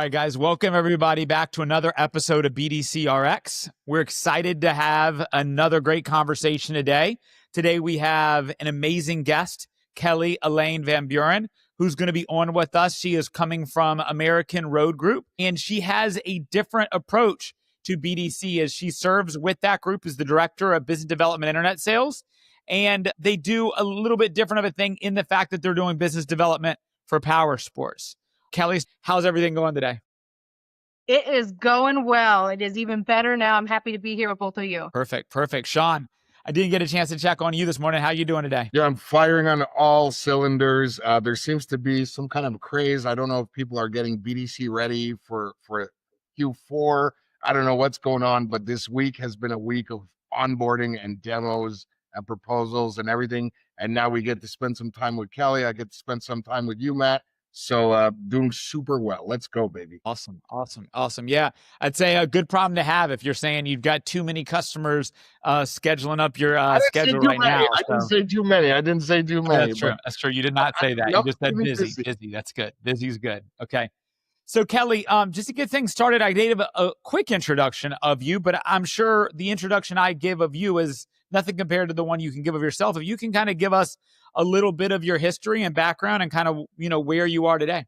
right, guys, welcome everybody back to another episode of BDCRX. We're excited to have another great conversation today. Today we have an amazing guest, Kelly Vanburen, who's going to be on with us. She is coming from American Road Group, and she has a different approach to BDC as she serves with that group as the Director of Business Development Internet Sales. And they do a little bit different of a thing in the fact that they're doing business development for power sports. Kelly, how's everything going today? It is going well. It is even better now. I'm happy to be here with both of you. Perfect. Shawn, I didn't get a chance to check on you this morning. How you doing today? Yeah, I'm firing on all cylinders. There seems to be some kind of craze. I don't know if people are getting BDC ready for Q4. I don't know what's going on, but this week has been a week of onboarding and demos and proposals and everything. And now we get to spend some time with Kelly. I get to spend some time with you, Matt. So doing super well. Let's go, baby. Awesome. Yeah, I'd say a good problem to have if you're saying you've got too many customers scheduling up your schedule right now. I didn't say too many. That's true. You did not say that. Nope, you just said busy. That's good. Busy's good. Okay. So Kelly, just to get things started, I gave a quick introduction of you, but I'm sure the introduction I give of you is nothing compared to the one you can give of yourself. If you can kind of give us a little bit of your history and background and kind of, where you are today.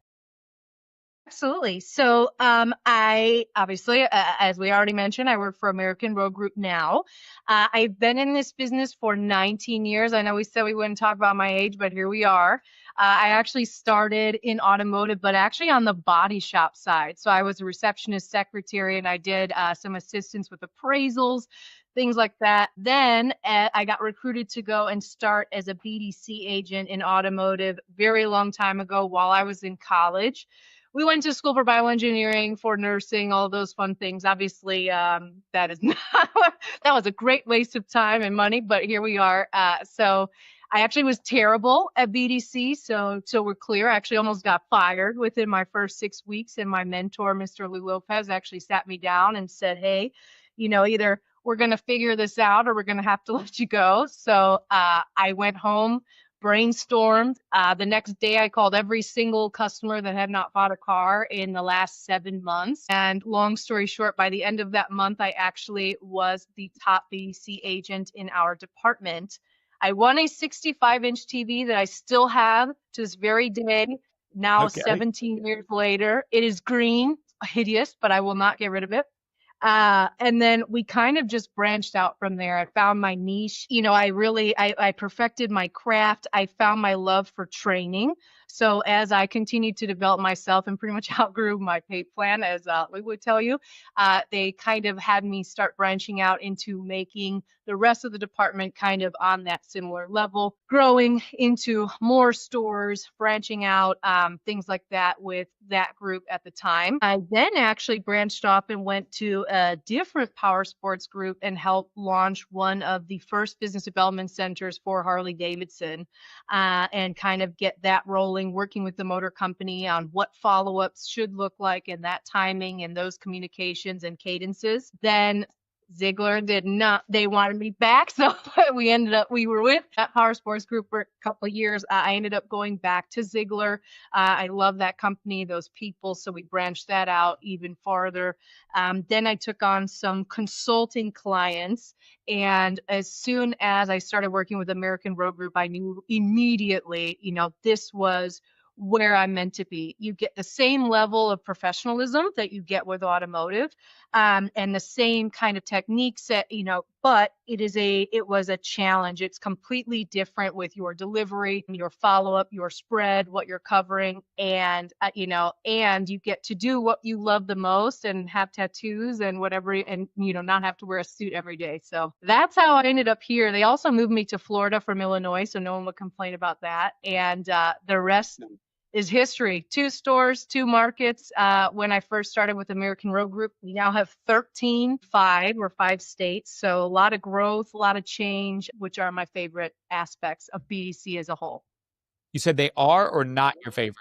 Absolutely. So I obviously, as we already mentioned, I work for American Road Group now. I've been in this business for 19 years. I know we said we wouldn't talk about my age, but here we are. I actually started in automotive, but actually on the body shop side. So I was a receptionist secretary, and I did some assistance with appraisals, things like that. Then I got recruited to go and start as a BDC agent in automotive very long time ago while I was in college. We went to school for bioengineering, for nursing, all those fun things. Obviously, that is not, that was a great waste of time and money, but here we are. So I actually was terrible at BDC. So we're clear, I actually almost got fired within my first 6 weeks. And my mentor, Mr. Lou Lopez, actually sat me down and said, hey, either we're going to figure this out or we're going to have to let you go. So I went home, brainstormed. The next day, I called every single customer that had not bought a car in the last 7 months. And long story short, by the end of that month, I actually was the top BDC agent in our department. I won a 65-inch TV that I still have to this very day, now 17 years later. It is green, hideous, but I will not get rid of it. And then we kind of just branched out from there. I found my niche. I perfected my craft. I found my love for training. So as I continued to develop myself and pretty much outgrew my pay plan, as we would tell you, they kind of had me start branching out into making the rest of the department kind of on that similar level, growing into more stores, branching out, things like that with that group at the time. I then actually branched off and went to a different power sports group and helped launch one of the first business development centers for Harley Davidson, and kind of get that rolling, working with the motor company on what follow-ups should look like and that timing and those communications and cadences. Then Ziegler did not, they wanted me back. So we were with that power sports group for a couple of years. I ended up going back to Ziegler. I love that company, those people. So we branched that out even farther. Then I took on some consulting clients. And as soon as I started working with American Road Group, I knew immediately, this was where I'm meant to be. You get the same level of professionalism that you get with automotive, and the same kind of techniques that, but it was a challenge. It's completely different with your delivery, your follow-up, your spread, what you're covering, and, and you get to do what you love the most and have tattoos and whatever, and, not have to wear a suit every day. So that's how I ended up here. They also moved me to Florida from Illinois, so no one would complain about that. And the rest is history. 2 stores, 2 markets. When I first started with American Road Group, we now have 5 states. So a lot of growth, a lot of change, which are my favorite aspects of BDC as a whole. You said they are or not your favorite?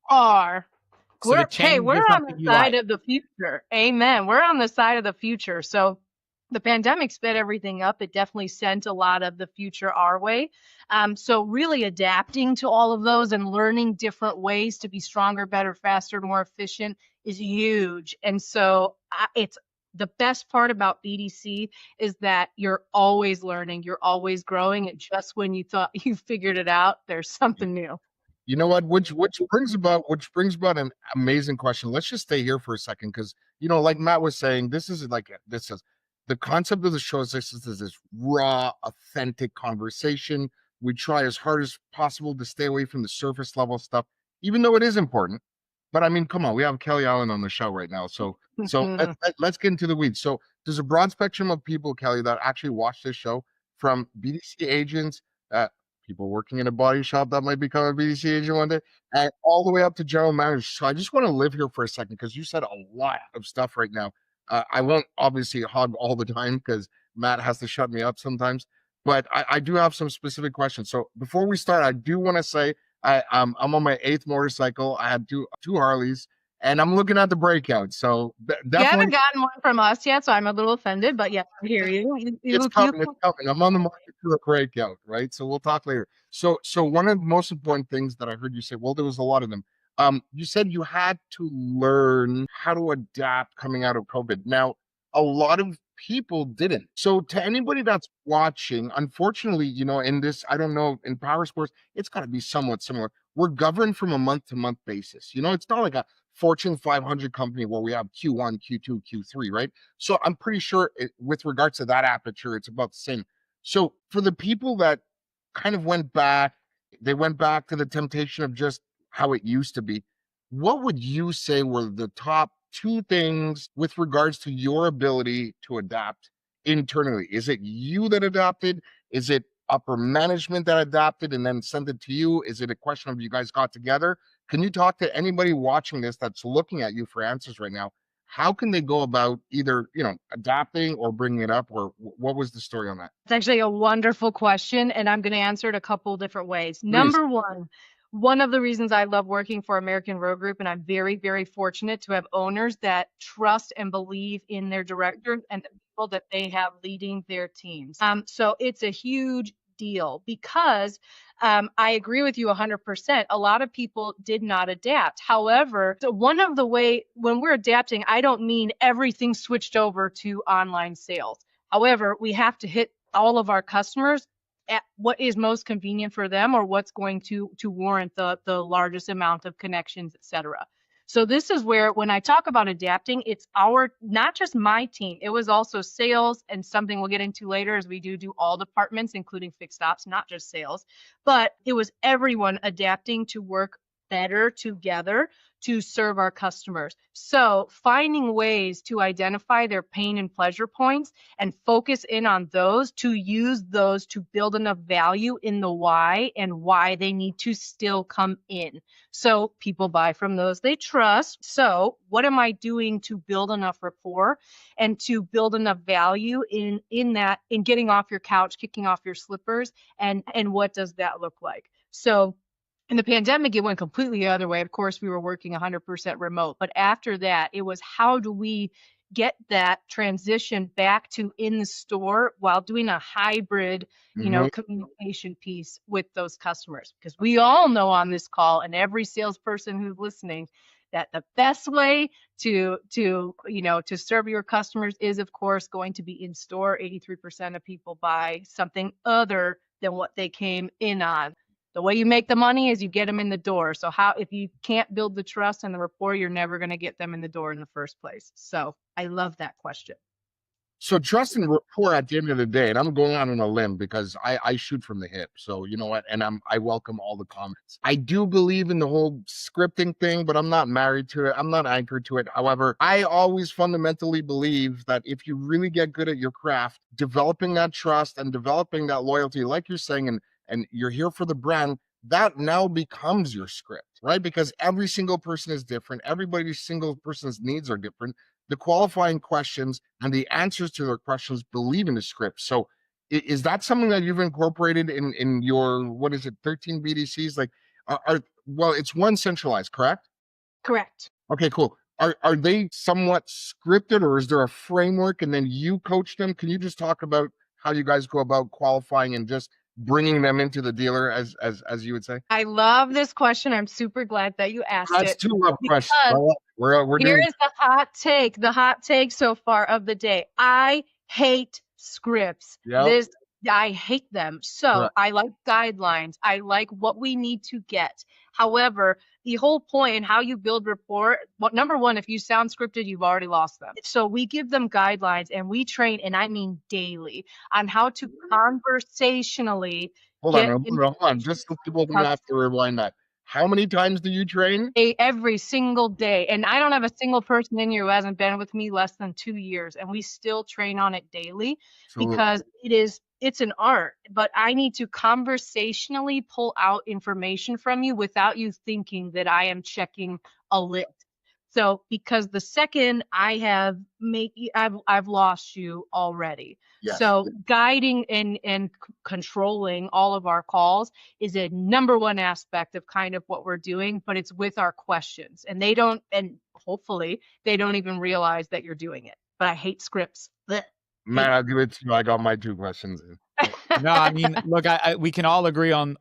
Are. So we're on the side of the future. Amen. We're on the side of the future. So the pandemic sped everything up. It definitely sent a lot of the future our way. So really adapting to all of those and learning different ways to be stronger, better, faster, more efficient is huge. And so it's the best part about BDC is that you're always learning, you're always growing. And just when you thought you figured it out, there's something new. You know what? Which brings about an amazing question. Let's just stay here for a second, because like Matt was saying, this is the concept of the show is this raw, authentic conversation. We try as hard as possible to stay away from the surface level stuff, even though it is important. But I mean, come on, we have Kelly Allen on the show right now, so let's get into the weeds. So there's a broad spectrum of people, Kelly, that actually watch this show, from BDC agents, people working in a body shop that might become a BDC agent one day, and all the way up to general managers. So I just want to live here for a second, because you said a lot of stuff right now. I won't obviously hog all the time, because Matt has to shut me up sometimes, but I do have some specific questions. So before we start, I do want to say I'm on my 8th motorcycle. I had two Harleys, and I'm looking at the breakout. So definitely, You haven't gotten one from us yet, so I'm a little offended. But yeah, I hear you. It's coming. I'm on the market to the breakout, right? So we'll talk later. So one of the most important things that I heard you say, well, there was a lot of them. You said you had to learn how to adapt coming out of COVID. Now, a lot of people didn't. So to anybody that's watching, unfortunately, in this, I don't know, in power sports, it's got to be somewhat similar. We're governed from a month-to-month basis. It's not like a Fortune 500 company where we have Q1, Q2, Q3, right? So I'm pretty sure with regards to that aperture, it's about the same. So for the people that kind of went back to the temptation of just how it used to be, what would you say were the top 2 things with regards to your ability to adapt internally? Is it you that adapted? Is it upper management that adapted and then sent it to you? Is it a question of you guys got together? Can you talk to anybody watching this that's looking at you for answers right now? How can they go about either, adapting or bringing it up, or what was the story on that? It's actually a wonderful question, and I'm going to answer it a couple different ways. Please. Number one of the reasons I love working for American Road Group, and I'm very, very fortunate to have owners that trust and believe in their directors and the people that they have leading their teams. So it's a huge deal, because I agree with you 100%. A lot of people did not adapt. However, so one of the way when we're adapting, I don't mean everything switched over to online sales. However, we have to hit all of our customers at what is most convenient for them, or what's going to warrant the largest amount of connections, et cetera. So this is where, when I talk about adapting, it's not just my team. It was also sales, and something we'll get into later is we do all departments, including fixed ops, not just sales. But it was everyone adapting to work better together to serve our customers. So finding ways to identify their pain and pleasure points and focus in on those, to use those to build enough value in the why, and why they need to still come in. So people buy from those they trust. So what am I doing to build enough rapport and to build enough value in getting off your couch, kicking off your slippers, and what does that look like? So in the pandemic, it went completely the other way. Of course, we were working 100% remote. But after that, it was, how do we get that transition back to in the store while doing a hybrid, communication piece with those customers? Because we all know on this call, and every salesperson who's listening, that the best way to serve your customers is, of course, going to be in store. 83% of people buy something other than what they came in on. The way you make the money is you get them in the door. So if you can't build the trust and the rapport, you're never going to get them in the door in the first place. So I love that question. So trust and rapport at the end of the day, and I'm going out on a limb because I shoot from the hip. So you know what? And I welcome all the comments. I do believe in the whole scripting thing, but I'm not married to it. I'm not anchored to it. However, I always fundamentally believe that if you really get good at your craft, developing that trust and developing that loyalty, like you're saying, and you're here for the brand, that now becomes your script, right? Because every single person is different. Everybody's single person's needs are different. The qualifying questions and the answers to their questions believe in the script. So is that something that you've incorporated in your, 13 BDCs? Like, well, it's one centralized, correct? Correct. Okay, cool. are they somewhat scripted, or is there a framework and then you coach them? Can you just talk about how you guys go about qualifying and just bringing them into the dealer, as you would say? I love this question. I'm super glad that you asked That's it two love questions. because We're here doing. is the hot take so far of the day. I hate scripts. Yep. I hate them. So Correct. I like guidelines. I like what we need to get. However, the whole point in how you build rapport, well, number one, if you sound scripted, you've already lost them. So we give them guidelines and we train, and I mean daily, on how to conversationally Hold get on. Just so people who have to rewind that. How many times do you train? every single day. And I don't have a single person in here who hasn't been with me less than 2 years, and we still train on it daily because it's an art. But I need to conversationally pull out information from you without you thinking that I am checking a list. So because the second I've lost you already. Yes. So guiding and controlling all of our calls is a number one aspect of kind of what we're doing, but it's with our questions, and hopefully they don't even realize that you're doing it. But I hate scripts. Blech. Man, I'll give it to you. I got my 2 questions in. No, I mean, look, we can all agree on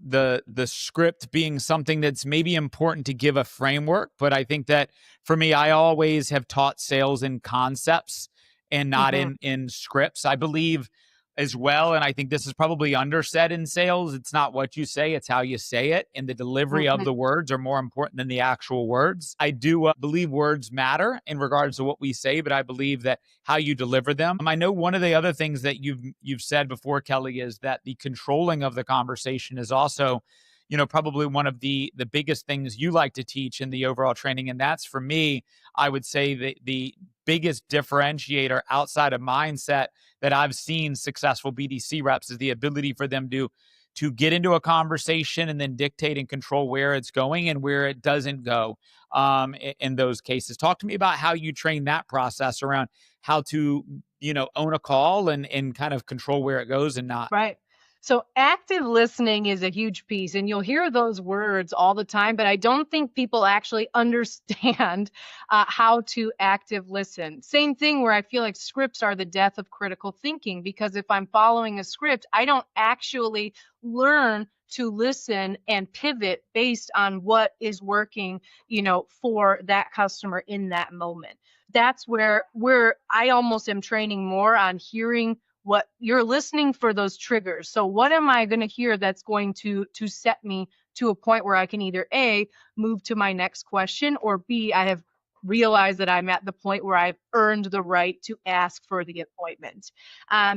the script being something that's maybe important to give a framework, but I think that for me, I always have taught sales in concepts and not in scripts. I believe as well, and I think this is probably undersaid in sales. It's not what you say, it's how you say it, and the delivery of the words are more important than the actual words. I do believe words matter in regards to what we say, but I believe that how you deliver them. I know one of the other things that you've said before, Kelly, is that the controlling of the conversation is also, probably one of the biggest things you like to teach in the overall training. And that's, for me, I would say the biggest differentiator outside of mindset that I've seen successful BDC reps is the ability for them to get into a conversation and then dictate and control where it's going and where it doesn't go in those cases. Talk to me about how you train that process around how to, own a call and kind of control where it goes and not. Right. So active listening is a huge piece, and you'll hear those words all the time, but I don't think people actually understand how to active listen. Same thing where I feel like scripts are the death of critical thinking, because if I'm following a script, I don't actually learn to listen and pivot based on what is working, for that customer in that moment. That's where I almost am training more on hearing what you're listening for, those triggers. So what am I going to hear that's going to set me to a point where I can either A, move to my next question, or B, I have realized that I'm at the point where I've earned the right to ask for the appointment.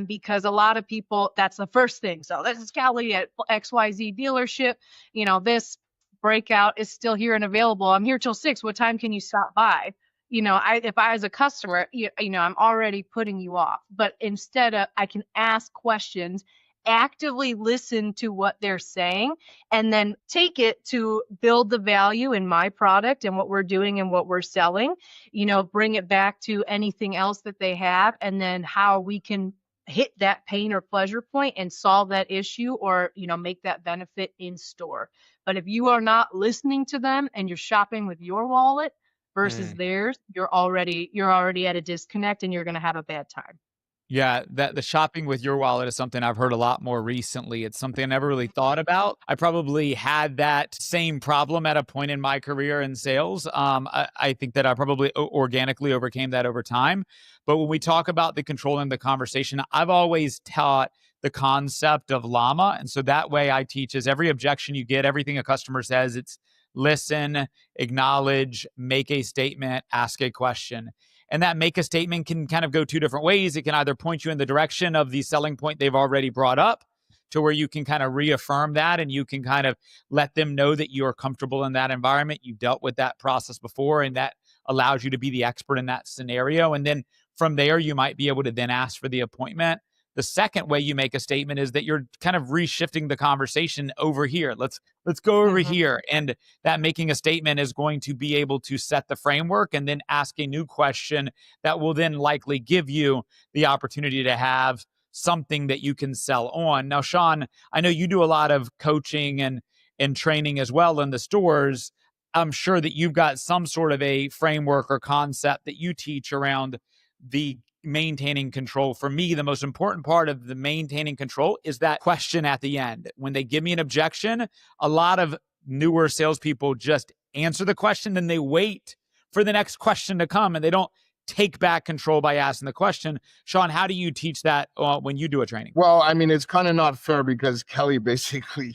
Because a lot of people, that's the first thing. So this is Kelly at XYZ dealership. This breakout is still here and available. I'm here till 6. What time can you stop by? If I was a customer, I'm already putting you off. But instead of, I can ask questions, actively listen to what they're saying, and then take it to build the value in my product and what we're doing and what we're selling, bring it back to anything else that they have, and then how we can hit that pain or pleasure point and solve that issue, or, make that benefit in store. But if you are not listening to them and you're shopping with your wallet versus theirs, you're already at a disconnect, and you're going to have a bad time. Yeah, that the shopping with your wallet is something I've heard a lot more recently. It's something I never really thought about. I probably had that same problem at a point in my career in sales. I think that I probably organically overcame that over time. But when we talk about the controlling the conversation, I've always taught the concept of llama. And so that way I teach is every objection you get, everything a customer says, it's listen, acknowledge, make a statement, ask a question. And that make a statement can kind of go 2 different ways. It can either point you in the direction of the selling point they've already brought up, to where you can kind of reaffirm that, and you can kind of let them know that you're comfortable in that environment. You dealt with that process before, and that allows you to be the expert in that scenario. And then from there, you might be able to then ask for the appointment. The second way you make a statement is that you're kind of reshifting the conversation over here. Let's go over here. And that making a statement is going to be able to set the framework and then ask a new question that will then likely give you the opportunity to have something that you can sell on. Now, Shawn, I know you do a lot of coaching and training as well in the stores. I'm sure that you've got some sort of a framework or concept that you teach around the maintaining control. For me, the most important part of the maintaining control is that question at the end. When they give me an objection, a lot of newer salespeople just answer the question, then they wait for the next question to come and they don't take back control by asking the question. Shawn, how do you teach that when you do a training? Well, I mean, it's kind of not fair because Kelly basically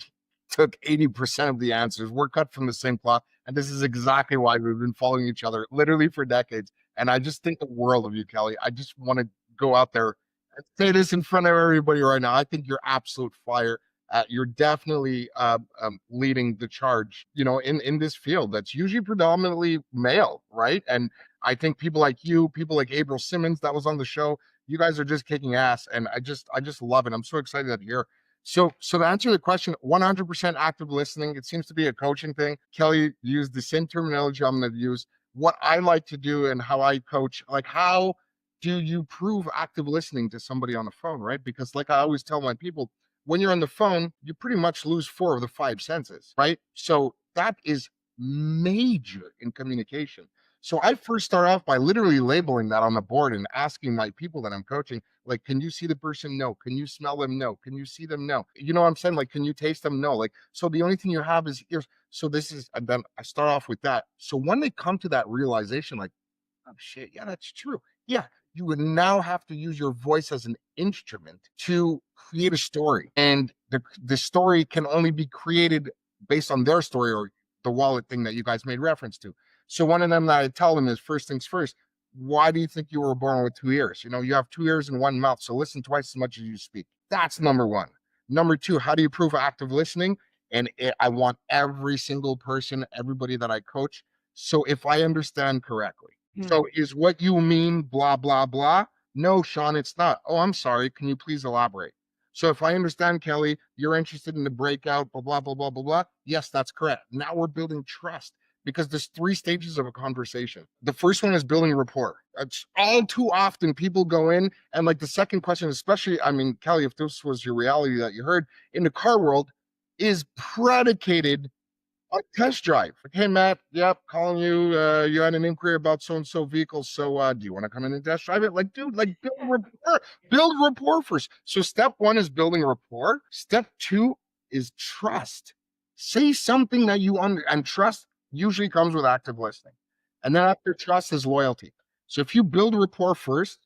took 80% of the answers. We're cut from the same cloth. And this is exactly why we've been following each other literally for decades. And I just think the world of you, Kelly. I just want to go out there and say this in front of everybody right now. I think you're absolute fire. You're definitely leading the charge, in this field that's usually predominantly male, right? And I think people like you, people like April Simmons that was on the show, you guys are just kicking ass, and I just love it. I'm so excited to hear. So to answer the question, 100% active listening. It seems to be a coaching thing. Kelly used the same terminology I'm going to use. What I like to do and how I coach, like how do you prove active listening to somebody on the phone, right? Because like I always tell my people, when you're on the phone, you pretty much lose 4 of the 5 senses, right? So that is major in communication. So I first start off by literally labeling that on the board and asking my people that I'm coaching, like, can you see the person? No. Can you smell them? No. Can you see them? No. You know what I'm saying? Like, can you taste them? No. Like, so the only thing you have is ears. So this is, and then I start off with that. So when they come to that realization, like, oh shit, yeah, that's true. Yeah, you would now have to use your voice as an instrument to create a story. And the story can only be created based on their story or the wallet thing that you guys made reference to. So one of them that I tell them is, first things first, why do you think you were born with 2 ears? You have 2 ears and 1 mouth, so listen twice as much as you speak. That's number one. Number 2, how do you prove active listening? And I want every single person, everybody that I coach. So if I understand correctly, so is what you mean blah, blah, blah? No, Shawn, it's not. Oh, I'm sorry. Can you please elaborate? So if I understand, Kelly, you're interested in the breakout, blah, blah, blah, blah, blah, blah. Yes, that's correct. Now we're building trust because there's 3 stages of a conversation. The first one is building rapport. That's all too often people go in and like the second question, especially, I mean, Kelly, if this was your reality that you heard in the car world, is predicated on test drive. Like, hey, Matt, yep, calling you. You had an inquiry about so-and-so vehicle. So do you want to come in and test drive it? Like, dude, like build rapport. Build rapport first. So step 1 is building rapport. Step 2 is trust. Say something that you and trust usually comes with active listening. And then after trust is loyalty. So if you build rapport first,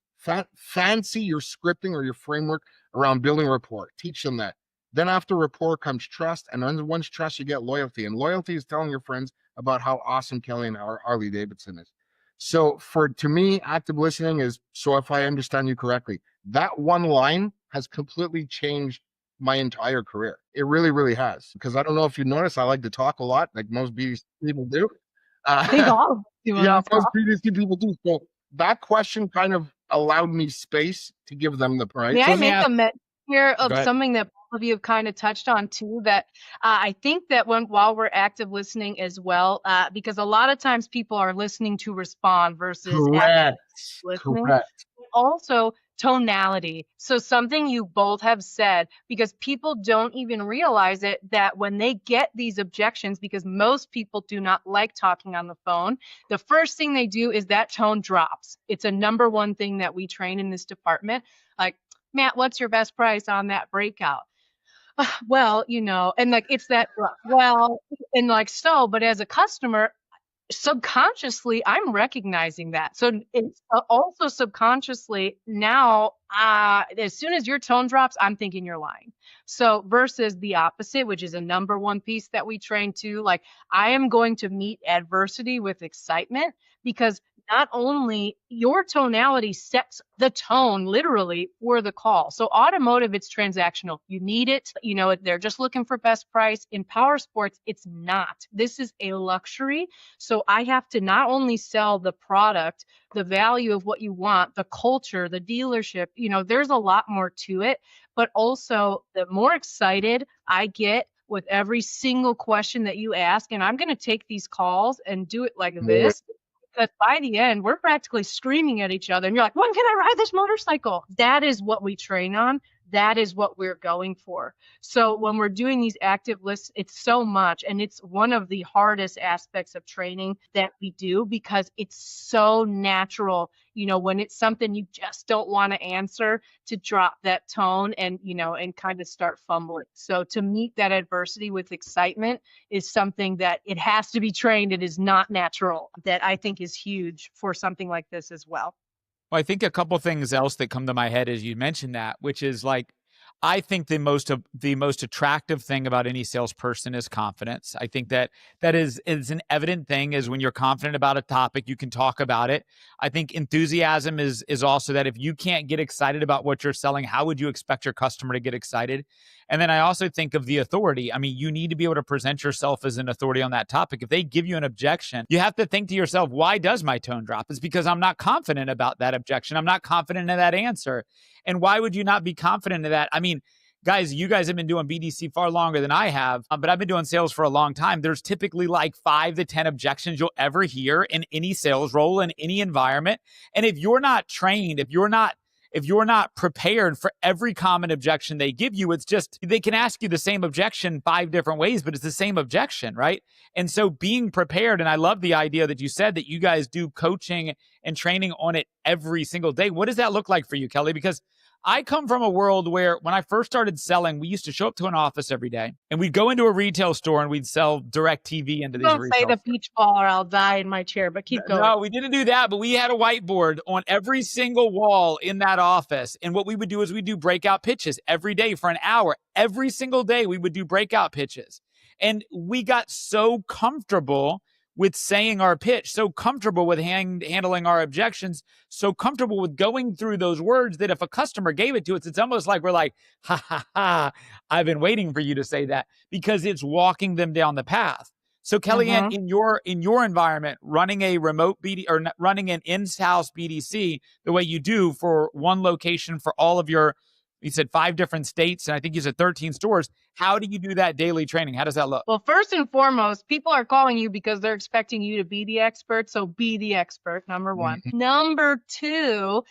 fancy your scripting or your framework around building rapport. Teach them that. Then after rapport comes trust, and then once trust, you get loyalty. And loyalty is telling your friends about how awesome Kelly and Harley Davidson is. So to me, active listening is, so if I understand you correctly, that one line has completely changed my entire career. It really, really has. Because I don't know if you notice, I like to talk a lot, like most BDC people do. I think all of us do. Yeah, most BDC people do. So that question kind of allowed me space to give them the right. May So I make a mention here of Go ahead. something that both of you have kind of touched on too, that I think that while we're active listening as well, because a lot of times people are listening to respond versus active listening. Correct. Also tonality. So something you both have said, because people don't even realize it, that when they get these objections, because most people do not like talking on the phone, the first thing they do is that tone drops. It's a number one thing that we train in this department. Like, Matt, what's your best price on that breakout? Well, and like it's that, well, and like so, but as a customer, subconsciously I'm recognizing that. So it's also subconsciously now, as soon as your tone drops, I'm thinking you're lying. So versus the opposite, which is a number one piece that we train to, like I am going to meet adversity with excitement, because not only your tonality sets the tone literally for the call. So automotive, it's transactional. You need it. They're just looking for best price. In power sports, it's not. This is a luxury. So I have to not only sell the product, the value of what you want, the culture, the dealership, there's a lot more to it. But also the more excited I get with every single question that you ask, and I'm going to take these calls and do it like this. Because by the end, we're practically screaming at each other. And you're like, when can I ride this motorcycle? That is what we train on. that is what we're going for. So when we're doing these active lists, it's so much, and it's one of the hardest aspects of training that we do because it's so natural, when it's something you just don't want to answer, to drop that tone and, and kind of start fumbling. So to meet that adversity with excitement is something that it has to be trained. It is not natural, that I think is huge for something like this as well. Well, I think a couple things else that come to my head as you mentioned that, which is like, I think the most attractive thing about any salesperson is confidence. I think that is an evident thing, is when you're confident about a topic, you can talk about it. I think enthusiasm is also that if you can't get excited about what you're selling, how would you expect your customer to get excited? And then I also think of the authority. I mean, you need to be able to present yourself as an authority on that topic. If they give you an objection, you have to think to yourself, why does my tone drop? It's because I'm not confident about that objection. I'm not confident in that answer. And why would you not be confident in that? I mean, guys, you guys have been doing BDC far longer than I have, but I've been doing sales for a long time. There's typically like 5 to 10 objections you'll ever hear in any sales role, in any environment. And if you're not trained, if you're not prepared for every common objection they give you, it's just, they can ask you the same objection 5 different ways, but it's the same objection, right? And so being prepared, and I love the idea that you said that you guys do coaching and training on it every single day. What does that look like for you, Kelly? Because I come from a world where when I first started selling, we used to show up to an office every day and we'd go into a retail store and we'd sell direct TV into these retail stores. Don't say the beach ball or I'll die in my chair, but keep going. No, we didn't do that, but we had a whiteboard on every single wall in that office. And what we would do is we'd do breakout pitches every day for an hour. Every single day we would do breakout pitches. And we got so comfortable with saying our pitch, so comfortable with handling our objections, so comfortable with going through those words that if a customer gave it to us, it's almost like we're like, ha, ha, ha, I've been waiting for you to say that, because it's walking them down the path. So Kelly Ann, in your environment, running a remote BD or running an in-house BDC the way you do for one location for all of your, you said 5 different states, and I think you said 13 stores. How do you do that daily training? How does that look? Well, first and foremost, people are calling you because they're expecting you to be the expert. So be the expert, number one. Number two,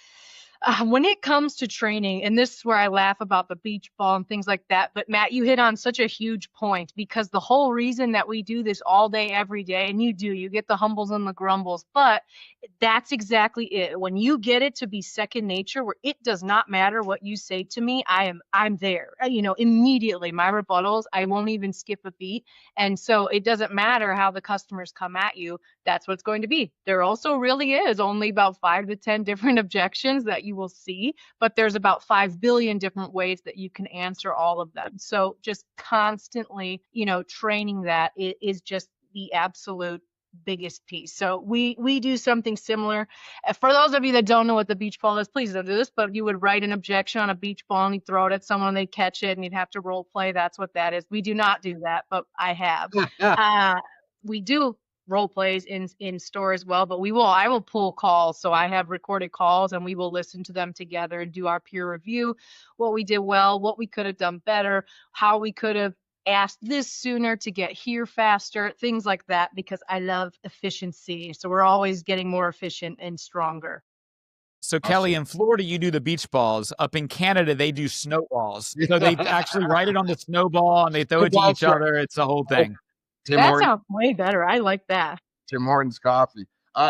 when it comes to training, and this is where I laugh about the beach ball and things like that, but Matt, you hit on such a huge point, because the whole reason that we do this all day, every day, and you get the humbles and the grumbles, but that's exactly it. When you get it to be second nature, where it does not matter what you say to me, I'm there, immediately. My rebuttals, I won't even skip a beat. And so it doesn't matter how the customers come at you. That's what's going to be. There also really is only about 5 to 10 different objections that you will see, but there's about 5 billion different ways that you can answer all of them. So just constantly, training that is just the absolute biggest piece. So we do something similar. For those of you that don't know what the beach ball is, please don't do this, but you would write an objection on a beach ball and you'd throw it at someone, they'd catch it, and you'd have to role play. That's what that is. We do not do that, but I have. We do role plays in store as well, but I will pull calls. So I have recorded calls and we will listen to them together and do our peer review, what we did well, what we could have done better, how we could have asked this sooner to get here faster, things like that, because I love efficiency. So we're always getting more efficient and stronger. So Kelly, in Florida, you do the beach balls. Up in Canada, they do snowballs. So they actually write it on the snowball and they throw it to each other. It's a whole thing. That sounds way better. I like that. Tim Hortons coffee.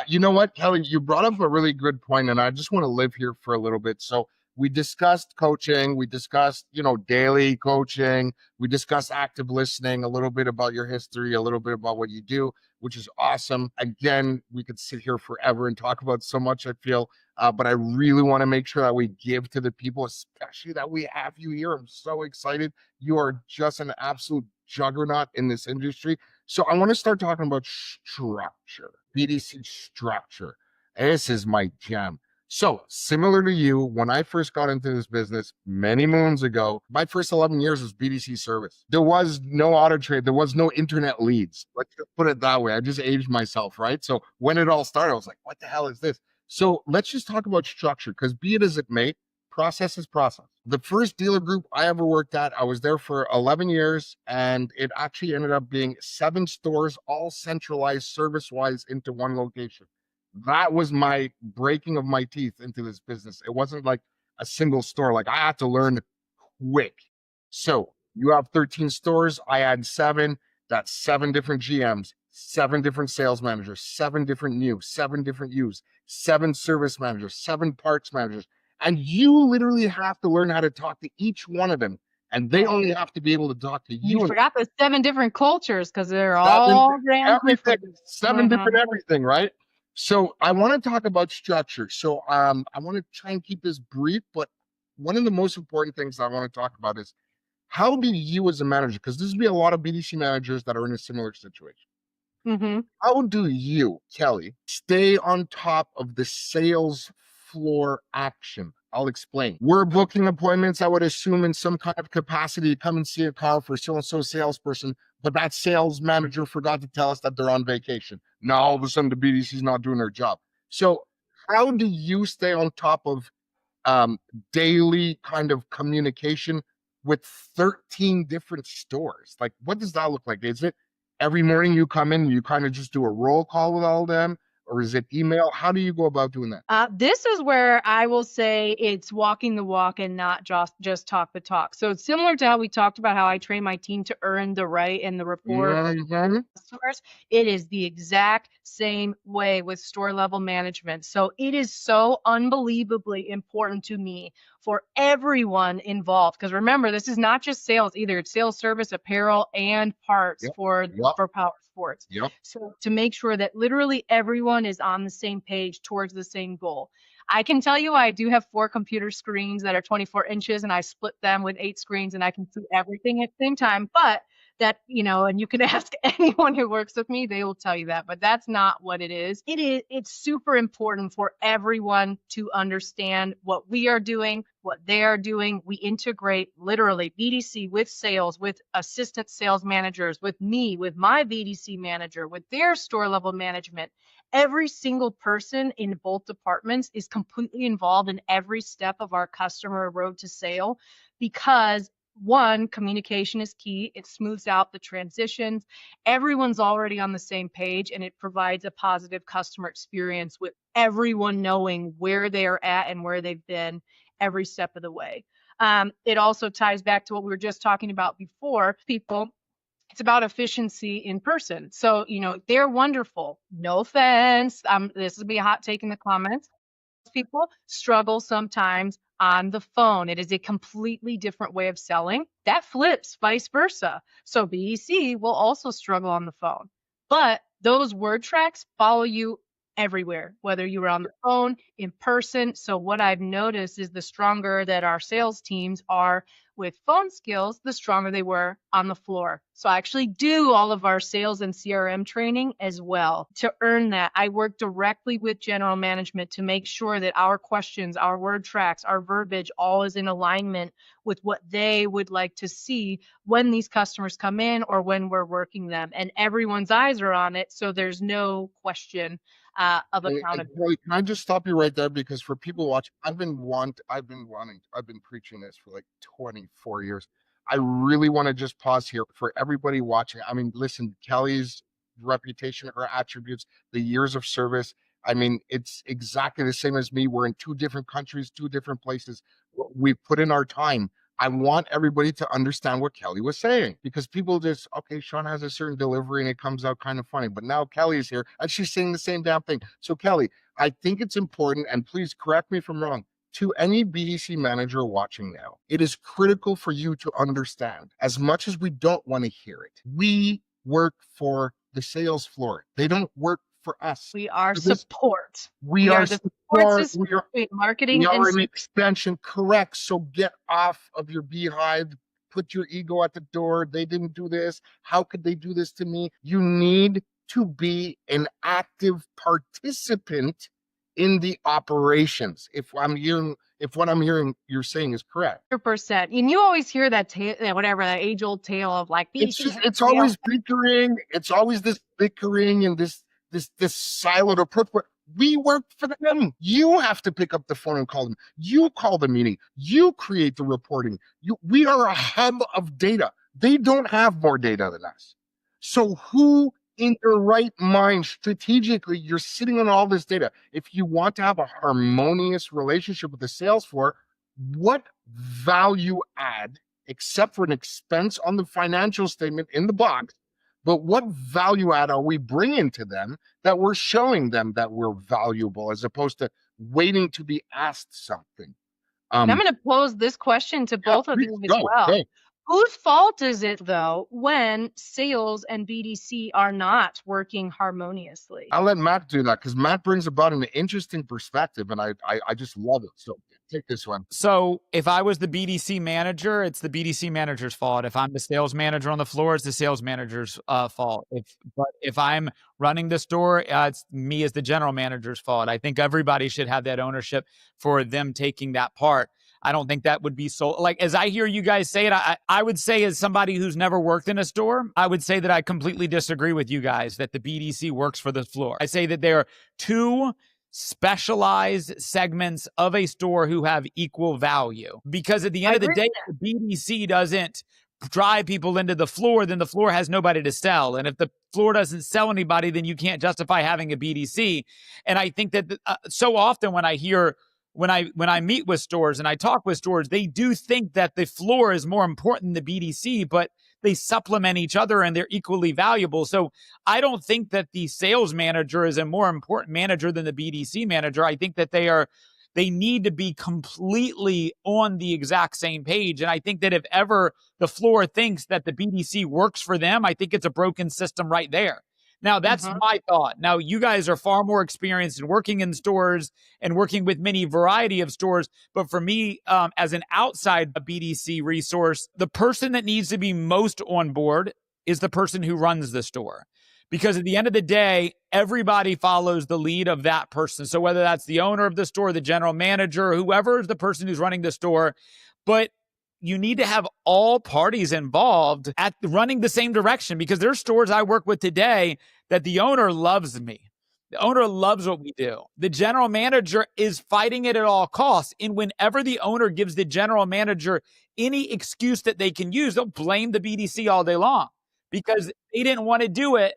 You know what, Kelly, you brought up a really good point, and I just want to live here for a little bit. So we discussed coaching, we discussed, daily coaching, we discussed active listening, a little bit about your history, a little bit about what you do, which is awesome. Again, we could sit here forever and talk about so much, I feel, but I really want to make sure that we give to the people, especially that we have you here. I'm so excited. You are just an absolute juggernaut in this industry. So I want to start talking about structure, BDC structure. This is my gem. So similar to you, when I first got into this business many moons ago, my first 11 years was BDC service. There was no auto trade. There was no internet leads. Let's just put it that way. I just aged myself, right? So when it all started, I was like, what the hell is this? So let's just talk about structure, because be it as it may, process is process. The first dealer group I ever worked at, I was there for 11 years, and it actually ended up being 7 stores, all centralized service-wise into one location. That was my breaking of my teeth into this business. It wasn't like a single store. Like, I had to learn quick. So you have 13 stores. I add 7. That's 7 different GMs, 7 different sales managers, 7 different new, 7 different used, 7 service managers, 7 parts managers. And you literally have to learn how to talk to each one of them. And they only have to be able to talk to you. You forgot the 7 different cultures because they're 7 all damn everything, different. 7 different everything, right? So I want to talk about structure. So I want to try and keep this brief, but one of the most important things I want to talk about is how do you as a manager, because there's be a lot of BDC managers that are in a similar situation. How do you, Kelly, stay on top of the sales floor action? I'll explain. We're booking appointments, I would assume, in some kind of capacity to come and see a car for so-and-so salesperson, but that sales manager forgot to tell us that they're on vacation. Now, all of a sudden, the BDC is not doing their job. So how do you stay on top of daily kind of communication with 13 different stores? Like, what does that look like? Is it every morning you come in and you kind of just do a roll call with all of them? Or is it email? How do you go about doing that? This is where I will say it's walking the walk and not just talk the talk. So it's similar to how we talked about how I train my team to earn the right and the rapport of customers. It is the exact same way with store level management. So it is so unbelievably important to me for everyone involved. Because remember, this is not just sales either. It's sales, service, apparel, and parts for power sports. So to make sure that literally everyone is on the same page towards the same goal. I can tell you I do have 4 computer screens that are 24 inches and I split them with 8 screens and I can see everything at the same time. But that, and you can ask anyone who works with me, they will tell you that, but that's not what it is. It's super important for everyone to understand what we are doing, what they are doing. We integrate literally BDC with sales, with assistant sales managers, with me, with my BDC manager, with their store level management. Every single person in both departments is completely involved in every step of our customer road to sale because 1, communication is key. It smooths out the transitions. Everyone's already on the same page and it provides a positive customer experience with everyone knowing where they're at and where they've been every step of the way. It also ties back to what we were just talking about before. It's about efficiency in person. So, they're wonderful. No offense. This will be a hot take in the comments. People struggle sometimes on the phone. It is a completely different way of selling. That flips vice versa. So BDC will also struggle on the phone. But those word tracks follow you everywhere, whether you were on the phone, in person. So what I've noticed is the stronger that our sales teams are with phone skills, the stronger they were on the floor. So I actually do all of our sales and CRM training as well. To earn that, I work directly with general management to make sure that our questions, our word tracks, our verbiage, all is in alignment with what they would like to see when these customers come in or when we're working them. And everyone's eyes are on it, so there's no question of accountability. Can I just stop you right there? Because for people watching, I've been preaching this for like 24 years. I really want to just pause here for everybody watching. I mean, listen, Kelly's reputation, her attributes, the years of service. I mean, it's exactly the same as me. We're in 2 different countries, 2 different places. We put in our time. I want everybody to understand what Kelly was saying because people just, okay, Shawn has a certain delivery and it comes out kind of funny, but now Kelly is here and she's saying the same damn thing. So Kelly, I think it's important, and please correct me if I'm wrong, to any BDC manager watching now, it is critical for you to understand, as much as we don't want to hear it, we work for the sales floor. They don't work for us. We are support. We are the support. system between marketing We and are an extension, correct. So get off of your beehive, put your ego at the door. They didn't do this. How could they do this to me? You need to be an active participant in the operations. If what I'm hearing you're saying is correct. 100%. And you always hear that that age-old tale of like it's always bickering. It's always this bickering and this siloed approach. But we work for them. You have to pick up the phone and call them. You call the meeting. You create the reporting. We are a hub of data. They don't have more data than us. So who in your right mind, strategically, you're sitting on all this data. If you want to have a harmonious relationship with the sales floor, what value add except for an expense on the financial statement in the box. But what value add are we bringing to them that we're showing them that we're valuable as opposed to waiting to be asked something? And I'm going to pose this question to both of you as well. Go. Whose fault is it, though, when sales and BDC are not working harmoniously? I'll let Matt do that because Matt brings about an interesting perspective, and I just love it. So take this one. So if I was the BDC manager, it's the BDC manager's fault. If I'm the sales manager on the floor, it's the sales manager's fault. But if I'm running the store, it's me as the general manager's fault. I think everybody should have that ownership for them taking that part. I don't think that would be so, like, as I hear you guys say it, I would say, as somebody who's never worked in a store, I would say that I completely disagree with you guys that the BDC works for the floor. I say that there are two specialized segments of a store who have equal value, because at the end of the day, if the BDC doesn't drive people into the floor, then the floor has nobody to sell. And if the floor doesn't sell anybody, then you can't justify having a BDC. And I think that so often when I hear, when I meet with stores and I talk with stores, they do think that the floor is more important than the BDC, but they supplement each other and they're equally valuable. So I don't think that the sales manager is a more important manager than the BDC manager. I think that they need to be completely on the exact same page. And I think that if ever the floor thinks that the BDC works for them, I think it's a broken system right there. Now, that's my thought. Now, you guys are far more experienced in working in stores and working with many variety of stores. But for me, as an outside BDC resource, the person that needs to be most on board is the person who runs the store. Because at the end of the day, everybody follows the lead of that person. So whether that's the owner of the store, the general manager, whoever is the person who's running the store, but you need to have all parties involved at running the same direction, because there's stores I work with today that the owner loves me. The owner loves what we do. The general manager is fighting it at all costs. And whenever the owner gives the general manager any excuse that they can use, they'll blame the BDC all day long because they didn't want to do it.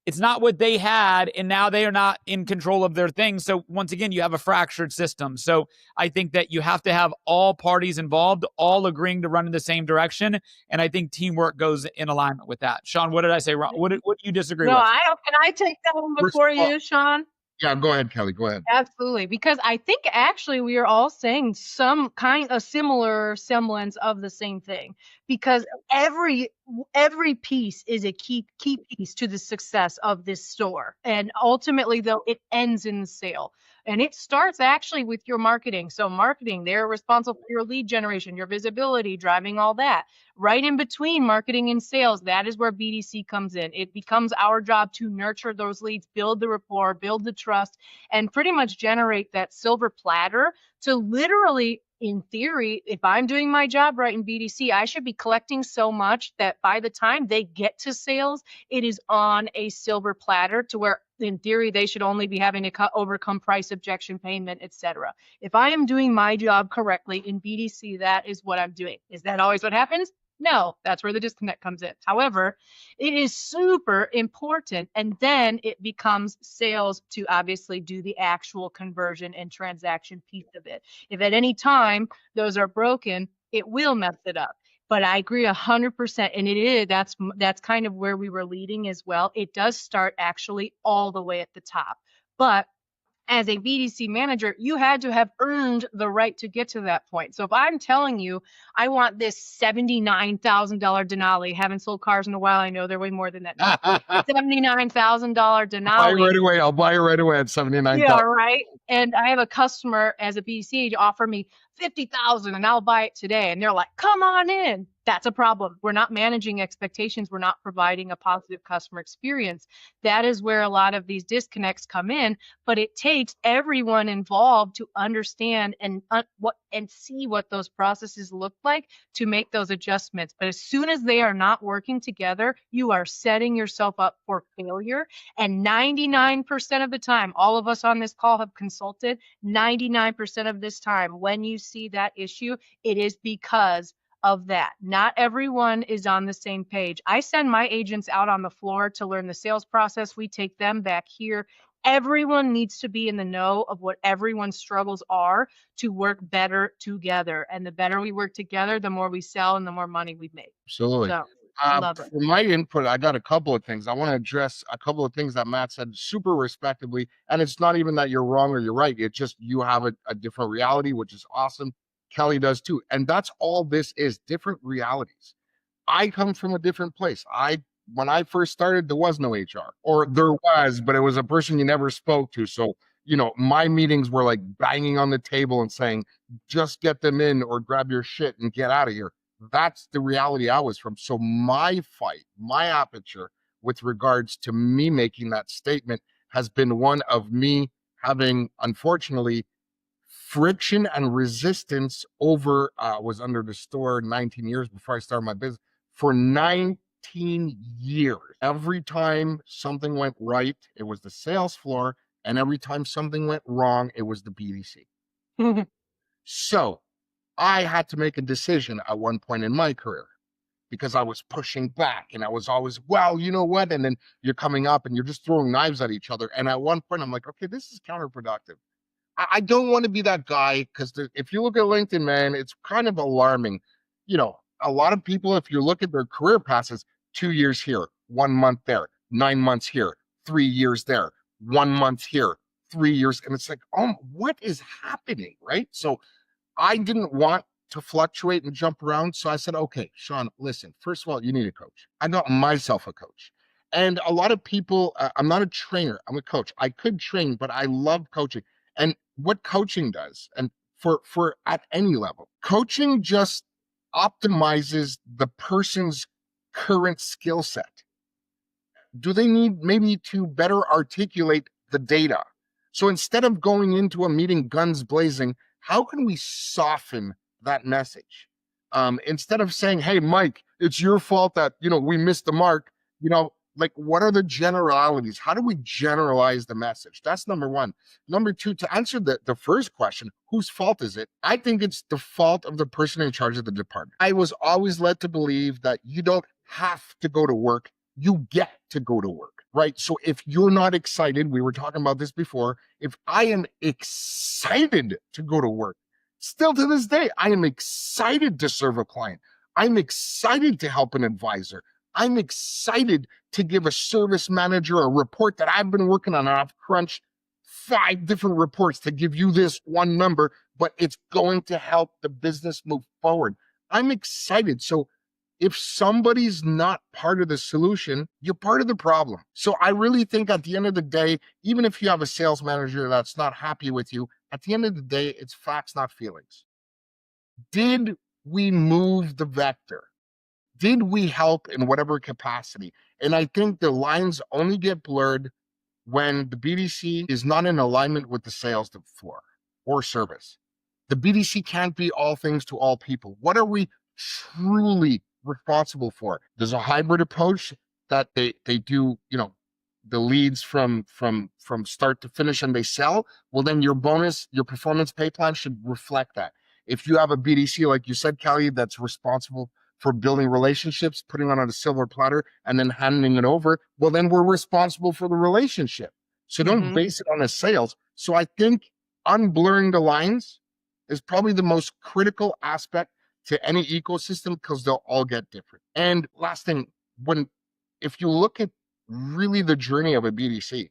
It's not what they had, and now they are not in control of their things. So once again, you have a fractured system. So I think that you have to have all parties involved, all agreeing to run in the same direction. And I think teamwork goes in alignment with that. Shawn, what did I say wrong? What do you disagree with? Can I take that one before you, Shawn? Yeah, go ahead, Kelly. Go ahead. Absolutely. Because I think actually we are all saying some kind of similar semblance of the same thing, because every piece is a key piece to the success of this store. And ultimately, though, it ends in the sale. And it starts actually with your marketing. So marketing, they're responsible for your lead generation, your visibility, driving all that. Right in between marketing and sales, that is where BDC comes in. It becomes our job to nurture those leads, build the rapport, build the trust, and pretty much generate that silver platter to literally, in theory, if I'm doing my job right in BDC, I should be collecting so much that by the time they get to sales, it is on a silver platter to where, in theory, they should only be having to overcome price objection payment, etc. If I am doing my job correctly in BDC, that is what I'm doing. Is that always what happens? No, that's where the disconnect comes in. However, it is super important. And then it becomes sales to obviously do the actual conversion and transaction piece of it. If at any time those are broken, it will mess it up. But I agree 100%. And it is, that's kind of where we were leading as well. It does start actually all the way at the top. But as a BDC manager, you had to have earned the right to get to that point. So if I'm telling you, I want this $79,000 Denali, haven't sold cars in a while. I know they're way more than that. $79,000 Denali. I'll buy it right away at $79,000. Yeah, right. And I have a customer as a BDC to offer me $50,000 and I'll buy it today. And they're like, come on in. That's a problem. We're not managing expectations. We're not providing a positive customer experience. That is where a lot of these disconnects come in, but it takes everyone involved to understand and see what those processes look like to make those adjustments. But as soon as they are not working together, you are setting yourself up for failure. And 99% of the time, all of us on this call have consulted, 99% of this time, when you see that issue, it is because of that. Not everyone is on the same page. I send my agents out on the floor to learn the sales process. We take them back here everyone needs to be in the know of what everyone's struggles are to work better together. And the better we work together, the more we sell and the more money we make. Absolutely. So I love it. For my input, I got a couple of things. I want to address a couple of things that Matt said super respectably. And it's not even that you're wrong or you're right. It's just you have a different reality, which is awesome. Kelly does too. And that's all this is, different realities. I come from a different place. When I first started, there was no HR, or there was, but it was a person you never spoke to. So, my meetings were like banging on the table and saying, just get them in or grab your shit and get out of here. That's the reality I was from. So my fight, my aperture with regards to me making that statement has been one of me having, unfortunately, friction and resistance over was under the store 19 years before I started my business. For 19 years, every time something went right, it was the sales floor, and every time something went wrong, it was the BDC. So I had to make a decision at one point in my career because I was pushing back and I was always, well, you know what? And then you're coming up and you're just throwing knives at each other. And at one point I'm like, okay, this is counterproductive. I don't want to be that guy because if you look at LinkedIn, man, it's kind of alarming. A lot of people, if you look at their career passes, 2 years here, 1 month there, 9 months here, 3 years there, 1 month here, 3 years. And it's like, oh, what is happening? Right. So I didn't want to fluctuate and jump around. So I said, okay, Shawn, listen, first of all, you need a coach. I got myself a coach. And a lot of people, I'm not a trainer, I'm a coach. I could train, but I love coaching. And what coaching does, and for at any level, coaching just optimizes the person's current skill set. Do they need maybe to better articulate the data? So instead of going into a meeting guns blazing, how can we soften that message? Instead of saying, hey, Mike, it's your fault that, we missed the mark, like what are the generalities? How do we generalize the message? That's number one. Number two, to answer the first question, whose fault is it? I think it's the fault of the person in charge of the department. I was always led to believe that you don't have to go to work. You get to go to work, right? So if you're not excited, we were talking about this before, if I am excited to go to work, still to this day, I am excited to serve a client. I'm excited to help an advisor. I'm excited to give a service manager a report that I've been working on. I've crunched 5 different reports to give you this one number, but it's going to help the business move forward. I'm excited. So if somebody's not part of the solution, you're part of the problem. So I really think at the end of the day, even if you have a sales manager that's not happy with you, at the end of the day, it's facts, not feelings. Did we move the vector? Did we help in whatever capacity? And I think the lines only get blurred when the BDC is not in alignment with the sales floor or service. The BDC can't be all things to all people. What are we truly responsible for? There's a hybrid approach that they do, the leads from start to finish and they sell. Well, then your performance pay plan should reflect that. If you have a BDC, like you said, Kelly, that's responsible for building relationships, putting it on a silver platter, and then handing it over, well, then we're responsible for the relationship. So don't base it on a sales. So I think unblurring the lines is probably the most critical aspect to any ecosystem because they'll all get different. And last thing, if you look at really the journey of a BDC,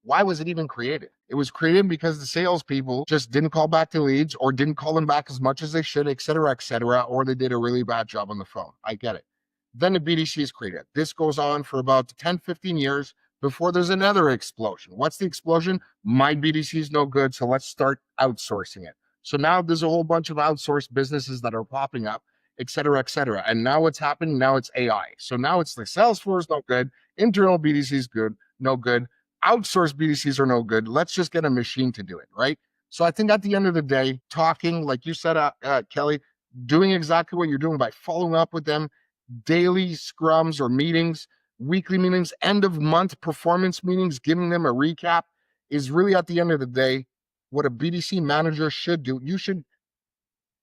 why was it even created? It was created because the salespeople just didn't call back the leads or didn't call them back as much as they should, et cetera, or they did a really bad job on the phone. I get it. Then the BDC is created. This goes on for about 10, 15 years before there's another explosion. What's the explosion? My BDC is no good, so let's start outsourcing it. So now there's a whole bunch of outsourced businesses that are popping up, et cetera, et cetera. And now what's happening? Now it's AI. So now it's the sales floor is no good. Internal BDC is good, no good. Outsourced BDCs are no good. Let's just get a machine to do it, right? So I think at the end of the day, talking, like you said, Kelly, doing exactly what you're doing by following up with them, daily scrums or meetings, weekly meetings, end of month performance meetings, giving them a recap is really at the end of the day what a BDC manager should do. You should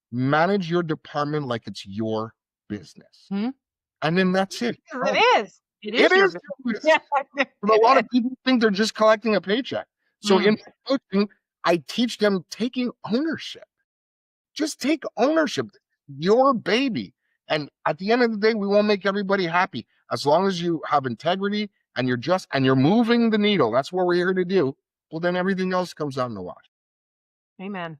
manage your department like it's your business. And then that's it. It is. It It is your is business. serious. Yeah. But a lot of people think they're just collecting a paycheck. So in Mm. my coaching, I teach them taking ownership. Just take ownership. Your baby. And at the end of the day, we won't make everybody happy. As long as you have integrity and you're moving the needle, that's what we're here to do. Well, then everything else comes out in the wash. Amen.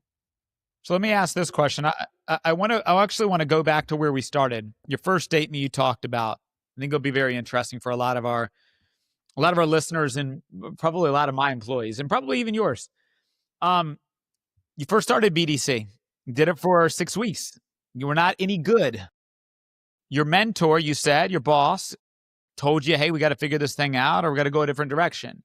So let me ask this question. I actually want to go back to where we started. Your first statement you talked about. I think it'll be very interesting for a lot of our listeners and probably a lot of my employees and probably even yours. You first started BDC. You did it for 6 weeks. You were not any good. Your mentor, you said, your boss, told you, hey, we got to figure this thing out or we got to go a different direction.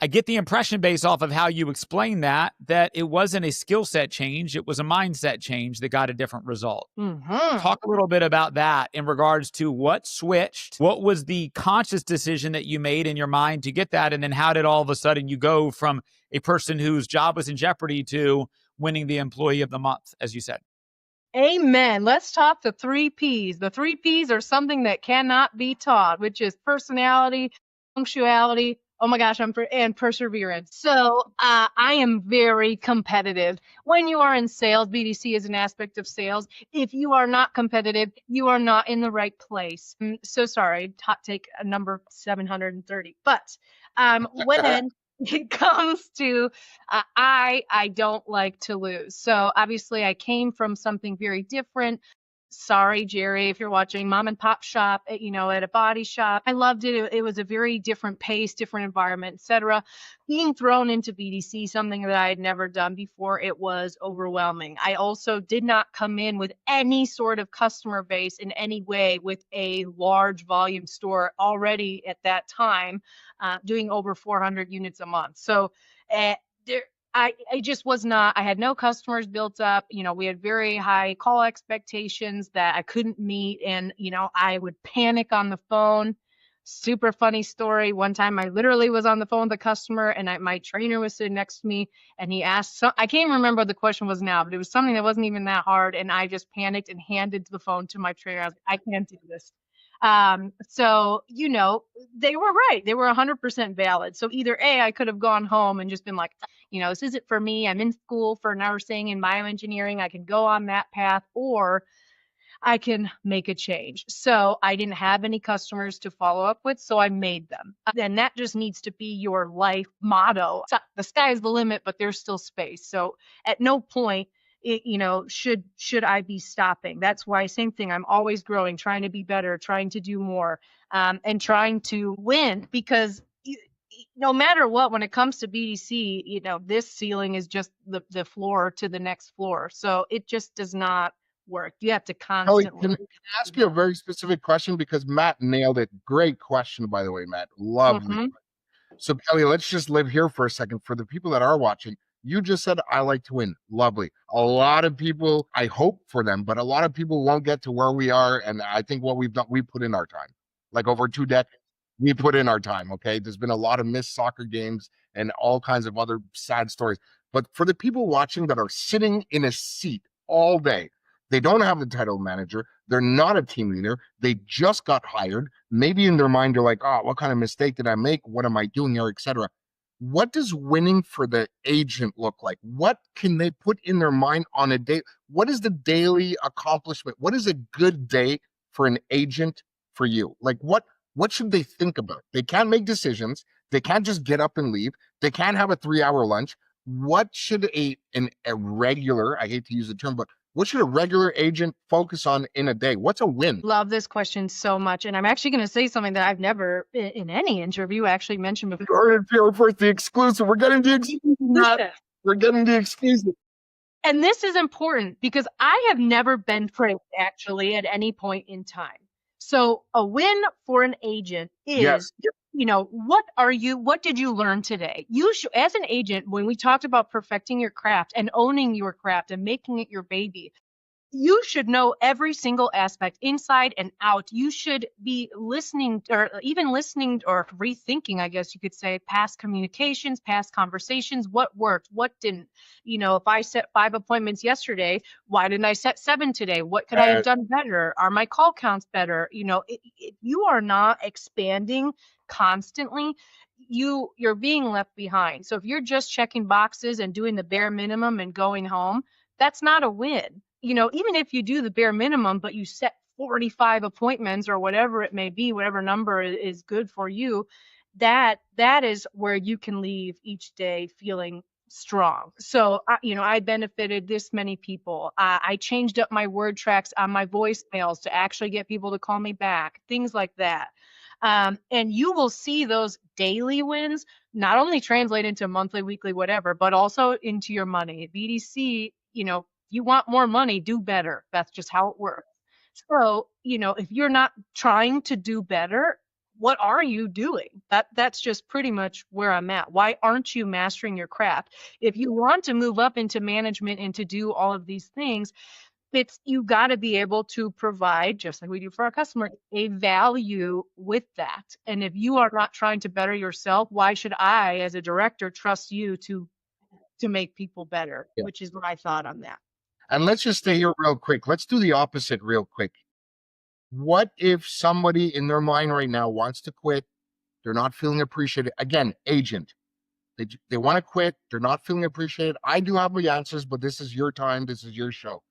I get the impression based off of how you explain that it wasn't a skill set change. It was a mindset change that got a different result. Mm-hmm. Talk a little bit about that in regards to what switched. What was the conscious decision that you made in your mind to get that? And then how did all of a sudden you go from a person whose job was in jeopardy to winning the employee of the month, as you said? Amen. Let's talk the 3 Ps. The 3 Ps are something that cannot be taught, which is personality, punctuality, oh my gosh, and perseverance. So I am very competitive. When you are in sales, BDC is an aspect of sales. If you are not competitive, you are not in the right place. So sorry, hot take number 730. But when it comes to I don't like to lose. So obviously I came from something very different. Sorry, Jerry, if you're watching, mom and pop shop, at a body shop. I loved it. It was a very different pace, different environment, etc. Being thrown into BDC, something that I had never done before, it was overwhelming. I also did not come in with any sort of customer base in any way with a large volume store already at that time, doing over 400 units a month. So there, I just was not, I had no customers built up. We had very high call expectations that I couldn't meet. And, I would panic on the phone. Super funny story. One time I literally was on the phone with a customer and my trainer was sitting next to me and he asked, I can't remember what the question was now, but it was something that wasn't even that hard. And I just panicked and handed the phone to my trainer. I was like, I can't do this. So, they were right. They were 100% valid. So either A, I could have gone home and just been like, this isn't for me. I'm in school for nursing and bioengineering. I can go on that path, or I can make a change. So I didn't have any customers to follow up with, so I made them. And that just needs to be your life motto. So the sky's the limit, but there's still space. So at no point, should I be stopping? That's why, same thing, I'm always growing, trying to be better, trying to do more, and trying to win, because no matter what, when it comes to BDC, this ceiling is just the floor to the next floor. So it just does not work. You have to Kelly, constantly. can I ask you a very specific question? Because Matt nailed it. Great question, by the way, Matt. Lovely. Mhm. So, Kelly, let's just live here for a second. For the people that are watching, you just said, I like to win. Lovely. A lot of people, I hope for them, but a lot of people won't get to where we are. And I think what we've done, we put in our time. Like over 2 decades, we put in our time. Okay. There's been a lot of missed soccer games and all kinds of other sad stories. But for the people watching that are sitting in a seat all day, they don't have the title manager. They're not a team leader. They just got hired. Maybe in their mind, they're like, oh, what kind of mistake did I make? What am I doing here, etc. What does winning for the agent look like? What can they put in their mind on a day? What is the daily accomplishment? What is a good day for an agent for you? Like what should they think about? They can't make decisions. They can't just get up and leave. They can't have a 3-hour lunch. What should a regular, I hate to use the term, but what should a regular agent focus on in a day? What's a win? Love this question so much. And I'm actually going to say something that I've never in any interview actually mentioned before. First, the exclusive. We're getting the exclusive. We're getting the exclusive. And this is important because I have never been praised actually at any point in time. So a win for an agent is, Yes. what did you learn today? You should, as an agent, when we talked about perfecting your craft and owning your craft and making it your baby, you should know every single aspect inside and out. You should be listening or even listening or rethinking, I guess you could say, past communications, past conversations, what worked, what didn't. If I set 5 appointments yesterday, why didn't I set 7 today? What could I have done better? Are my call counts better? If you are not expanding constantly, you're being left behind. So if you're just checking boxes and doing the bare minimum and going home, that's not a win. Even if you do the bare minimum, but you set 45 appointments or whatever it may be, whatever number is good for you, that is where you can leave each day feeling strong. So, I benefited this many people. I changed up my word tracks on my voicemails to actually get people to call me back, things like that. And you will see those daily wins not only translate into monthly, weekly, whatever, but also into your money. BDC, you want more money, do better. That's just how it works. So, if you're not trying to do better, what are you doing? That's just pretty much where I'm at. Why aren't you mastering your craft? If you want to move up into management and to do all of these things, you got to be able to provide, just like we do for our customer, a value with that. And if you are not trying to better yourself, why should I, as a director, trust you to make people better? Yeah. Which is my thought on that. And let's just stay here real quick. Let's do the opposite real quick. What if somebody in their mind right now wants to quit? They're not feeling appreciated. Again, agent. They want to quit. They're not feeling appreciated. I do have my answers, but this is your time. This is your show.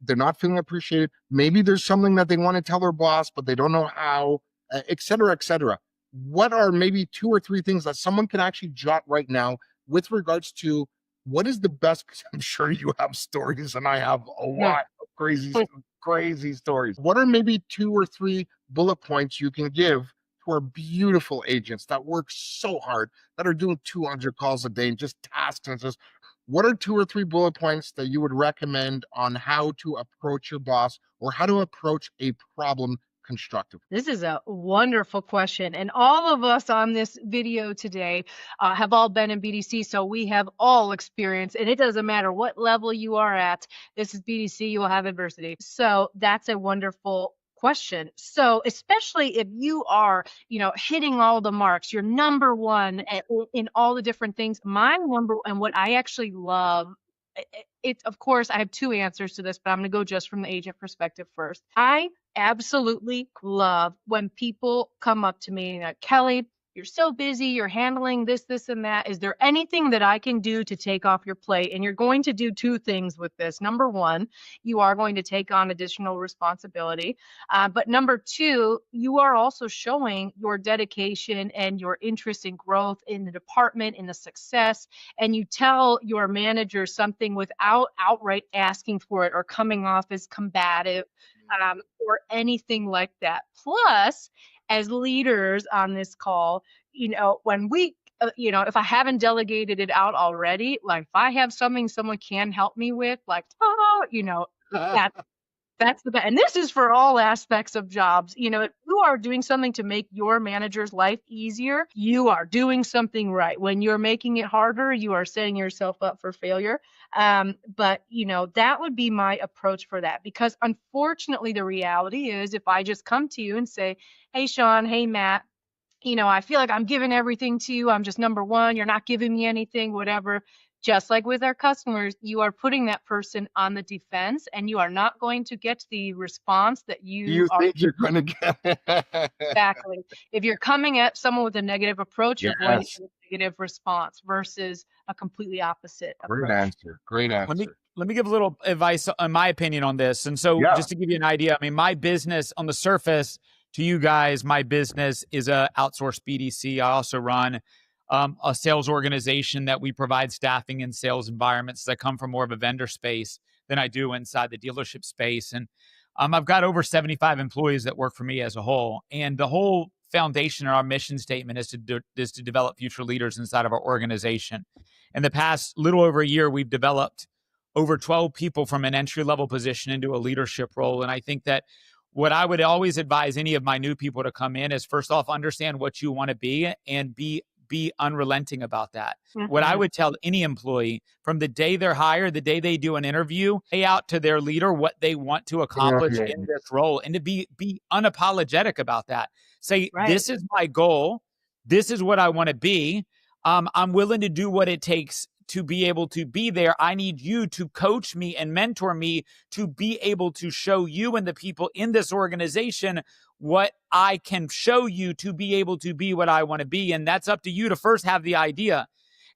They're not feeling appreciated. Maybe there's something that they want to tell their boss, but they don't know how, et cetera, et cetera. What are maybe 2 or 3 things that someone can actually jot right now with regards to what is the best? Because I'm sure you have stories, and I have a lot of crazy stories. What are maybe 2 or 3 bullet points you can give to our beautiful agents that work so hard, that are doing 200 calls a day and just tasks and just, what are 2 or 3 bullet points that you would recommend on how to approach your boss or how to approach a problem constructively? This is a wonderful question. And all of us on this video today have all been in BDC. So we have all experienced, and it doesn't matter what level you are at. This is BDC, you will have adversity. So that's a wonderful question. So especially if you are, hitting all the marks, you're number one in all the different things. My number, and what I actually love, it's, of course, I have 2 answers to this, but I'm going to go just from the agent perspective first. I absolutely love when people come up to me and Kelly, you're so busy, you're handling this, and that. Is there anything that I can do to take off your plate? And you're going to do 2 things with this. Number 1, you are going to take on additional responsibility. But number 2, you are also showing your dedication and your interest in growth in the department, in the success. And you tell your manager something without outright asking for it or coming off as combative or anything like that. Plus, as leaders on this call, when we, if I haven't delegated it out already, like if I have something someone can help me with, like, that's the best. And this is for all aspects of jobs. If you are doing something to make your manager's life easier, you are doing something right. When you're making it harder, you are setting yourself up for failure. But that would be my approach for that, because unfortunately, the reality is if I just come to you and say, hey, Shawn, hey, Matt, I feel like I'm giving everything to you. I'm just number one. You're not giving me anything, whatever. Just like with our customers, you are putting that person on the defense, and you are not going to get the response that you think you're going to get. Exactly. If you're coming at someone with a negative approach, you're going to get a negative response versus a completely opposite approach. Great answer. Let me give a little advice on my opinion on this. And so just to give you an idea, I mean, my business on the surface to you guys, my business is a outsourced BDC. I also run a sales organization that we provide staffing in sales environments that come from more of a vendor space than I do inside the dealership space. And I've got over 75 employees that work for me as a whole. And the whole foundation of our mission statement is to develop future leaders inside of our organization. In the past little over a year, we've developed over 12 people from an entry-level position into a leadership role. And I think that what I would always advise any of my new people to come in is, first off, understand what you want to be and be be unrelenting about that. What I Mhm. would tell any employee from the day they're hired, the day they do an interview, lay out to their leader what they want to accomplish in this role, and to be unapologetic about that. Say, Right. this is my goal. This is what I want to be. I'm willing to do what it takes to be able to be there. I need you to coach me and mentor me to be able to show you and the people in this organization what I can show you to be able to be what I want to be. And that's up to you to first have the idea.